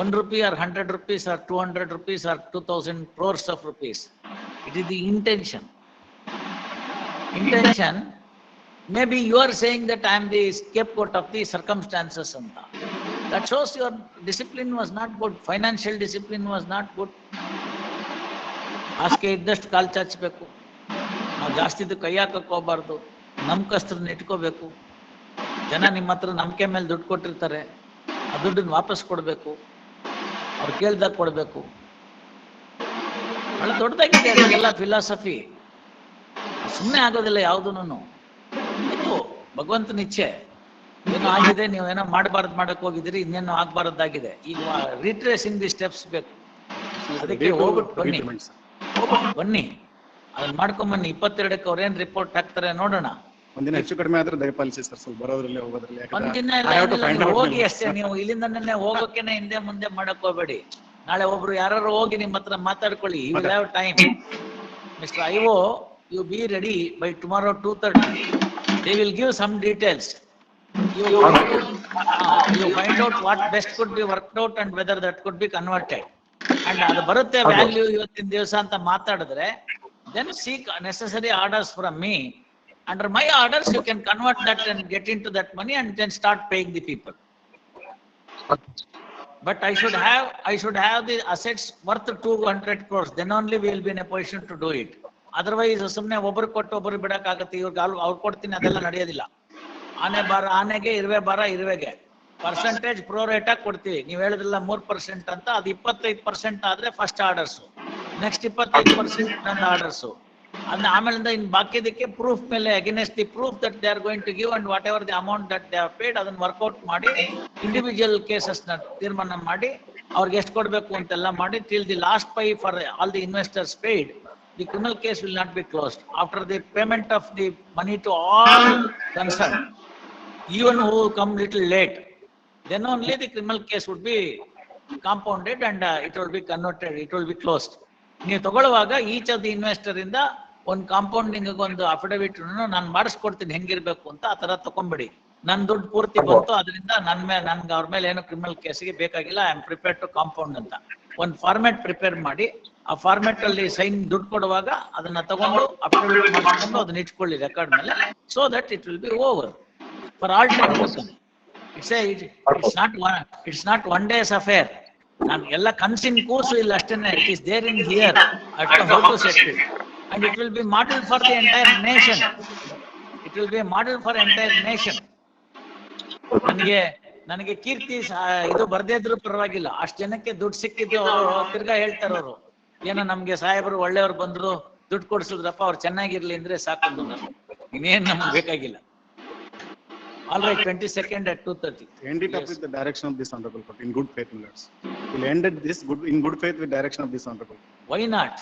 1 rupee or 100 rupees or 200 rupees or 2000 crores of rupees. It is the intention. Intention, maybe you are saying that I am the scapegoat of the circumstances. That shows your discipline was not good. Financial discipline was not good. ಹಾಸಿಗೆ ಇದ್ದಷ್ಟು ಕಾಲು ಚಾಚಬೇಕು. ನಾವು ಜಾಸ್ತಿದು ಕೈ ಹಾಕಕ್ಕೆ ಹೋಗ್ಬಾರ್ದು. ನಂಬಿಕಸ್ಥರನ್ನ ಇಟ್ಕೋಬೇಕು. ಜನ ನಿಮ್ಮ ಹತ್ರ ನಂಬಿಕೆ ಮೇಲೆ ದುಡ್ಡು ಕೊಟ್ಟಿರ್ತಾರೆ, ಆ ದುಡ್ಡನ್ನು ವಾಪಸ್ ಕೊಡಬೇಕು, ಅವ್ರು ಕೇಳ್ದಾಗ ಕೊಡಬೇಕು. ಬಹಳ ದೊಡ್ಡದಾಗಿದೆ ಅದೆಲ್ಲ ಫಿಲಾಸಫಿ. ಸುಮ್ಮನೆ ಆಗೋದಿಲ್ಲ ಯಾವುದೂನು. ಆಯ್ತು, ಭಗವಂತನ ಇಚ್ಛೆ. ಏನೋ ಆಗಿದೆ, ನೀವೇನೋ ಮಾಡಬಾರ್ದು ಮಾಡಕ್ ಹೋಗಿದ್ದೀರಿ, ಇನ್ನೇನೋ ಆಗ್ಬಾರ್ದಾಗಿದೆ. ಈಗ ರಿಟ್ರೇಸಿಂಗ್ ದಿ ಸ್ಟೆಪ್ಸ್ ಬೇಕು. ಅದಕ್ಕೆ ಹೋಗ್ಬಿಟ್ಟು ಬನ್ನಿ, ಅದನ್ನ ಮಾಡ್ಕೊಂಬನ್ನಿ. 22ಕ್ಕೆ ಅವ್ರೇನ್ ರಿಪೋರ್ಟ್ ಹಾಕ್ತಾರೆ ನೋಡೋಣ. ಒಂದಿನ ಹೆಚ್ಚು ಕಡಿಮೆ ಆದ್ರೆ ದಯಪಾಲಿಸಿ ಸರ್, ಸ್ವಲ್ಪ ಬರೋದ್ರಲ್ಲಿ ಹೋಗೋದ್ರಲ್ಲಿ. ಒಂದಿನ ಹೋಗಿ ಅಷ್ಟೇ. ನೀವು ಇಲ್ಲಿಂದ ಹೋಗೋಕೆನೆ ಹಿಂದೆ ಮುಂದೆ ಮಾಡಕ್ ಹೋಗ್ಬೇಡಿ. ನಾಳೆ ಒಬ್ರು ಯಾರು ಹೋಗಿ ನಿಮ್ಮ ಹತ್ರ ಮಾತಾಡ್ಕೊಳ್ಳಿ. You will have time. Mister IO, you be ready by tomorrow 2:30. They will give some details. You find out what best could be worked out and whether that could be converted. And ಅದು ಬರುತ್ತೆ value ಇವತ್ತಿನ ದಿವಸ ಅಂತ ಮಾತಾಡಿದ್ರೆ, then seek necessary orders from me. Under my orders, you can convert that and get into that money and then start paying the people. But I should have the assets worth 200 crores. Then only we will be in a position to do it. Otherwise, ಸುಮ್ಮನೆ ಒಬ್ಬರು ಕೊಟ್ಟು ಒಬ್ಬರು ಬಿಡಕ್ಕಾಗತ್ತೆ. ಇವ್ರಿಗೆ ಅವ್ರು ಕೊಡ್ತೀನಿ ಅದೆಲ್ಲ ನಡೆಯೋದಿಲ್ಲ. ಆನೆ ಬಾರ ಆನೆಗೆ, ಇರುವೆ ಬಾರ ಇರುವೆಗೆ. ಪರ್ಸೆಂಟೇಜ್ ಪ್ರೋರೇಟ್ ಆಗಿ ಕೊಡ್ತೀವಿ. ನೀವು ಹೇಳಿದ್ರಲ್ಲ 3% ಅಂತ, ಅದು 25% ಆದ್ರೆ ಫಸ್ಟ್ ಆರ್ಡರ್ಸು, ನೆಕ್ಸ್ಟ್ 25% ನನ್ನ ಆರ್ಡರ್ಸು. ಅದನ್ನ ಆಮೇಲಿಂದ ಇನ್ ಬಾಕಿದಕ್ಕೆ ಪ್ರೂಫ್ ಮೇಲೆ, against the proof that they are going to give and whatever the amount that they have paid, ಅದನ್ನ ವರ್ಕೌಟ್ ಮಾಡಿ ಇಂಡಿವಿಜುವಲ್ ಕೇಸಸ್ ನ ತೀರ್ಮಾನ ಮಾಡಿ ಅವ್ರಿಗೆ ಎಷ್ಟು ಕೊಡ್ಬೇಕು ಅಂತೆಲ್ಲ ಮಾಡಿ, till the last pie for all the investors paid, the criminal case will not be closed. After the payment of the money to all concerned, even who come little late, then only the criminal case would be compounded and it will be converted, it will be closed. ನೀವು ತಗೊಳ್ಳುವಾಗ each of the investor ಇಂದ ಒಂದು compounding ಒಂದು affidavit ನಾನು ಮಾಡಿಸ್ಕೊಡ್ತೀನಿ ಹೆಂಗಿರ್ಬೇಕು ಅಂತ, ಆ ತರ ತಗೊಂಡ್ಬಿಡಿ. ನನ್ ದುಡ್ಡು ಪೂರ್ತಿ ಬಂತು, ಅದರಿಂದ ನನ್ಗೆ ಅವ್ರ ಮೇಲೆ ಏನು ಕ್ರಿಮಿನಲ್ ಕೇಸಿಗೆ ಬೇಕಾಗಿಲ್ಲ, I am prepare to compound ಅಂತ ಒಂದು ಫಾರ್ಮ್ಯಾಟ್ ಪ್ರಿಪೇರ್ ಮಾಡಿ ಆ ಫಾರ್ಮೆಟ್ ಅಲ್ಲಿ ಸೈನ್ ದುಡ್ಡು ಕೊಡುವಾಗ ಅದನ್ನ ತಗೊಂಡು ಅಫಿಡವಿಟ್ ಮಾಡಿಸ್ಕೊಂಡು ಅದನ್ನ ಇಟ್ಕೊಳ್ಳಿ ರೆಕಾರ್ಡ್ ಮೇಲೆ, so that it will be over for all time to come. It's not one day's affair. ನಾನು ಎಲ್ಲ ಕನ್ಸಿನ್ ಕೂಸು ಇಲ್ಲ ಅಷ್ಟೇನೆ. It is there in here how to set it, and it will be model for the entire nation. It will be model for entire nation. ನನಗೆ ಕೀರ್ತಿ ಇದು ಬರ್ದೇ ಇದ್ರು ಪರವಾಗಿಲ್ಲ, ಅಷ್ಟ್ ಜನಕ್ಕೆ ದುಡ್ಡು ಸಿಕ್ಕಿದ್ದು ತಿರ್ಗಾ ಹೇಳ್ತಾರ ಅವರು, ಏನೋ ನಮ್ಗೆ ಸಾಹೇಬರು ಒಳ್ಳೆಯವ್ರು ಬಂದ್ರು ದುಡ್ಡು ಕೊಡ್ಸಿದ್ರಪ್ಪ, ಅವ್ರು ಚೆನ್ನಾಗಿರ್ಲಿ ಅಂದ್ರೆ ಸಾಕು, ಇನ್ನೇನ್ ನಮ್ಗೆ ಬೇಕಾಗಿಲ್ಲ. All right, 22nd at 2:30. End it up with the direction of this honorable court in good faith, my lords. We'll end it this in good faith with direction of this honorable court. Why not?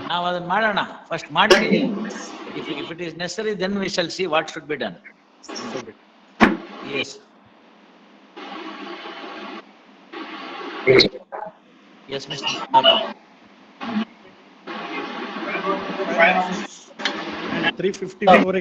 ನಾವು ಅದನ್ನ ಮಾಡೋಣ, first ಮಾಡಿ. If it is necessary, then we shall see what should be done. Yes. Yes, Mr. 3:54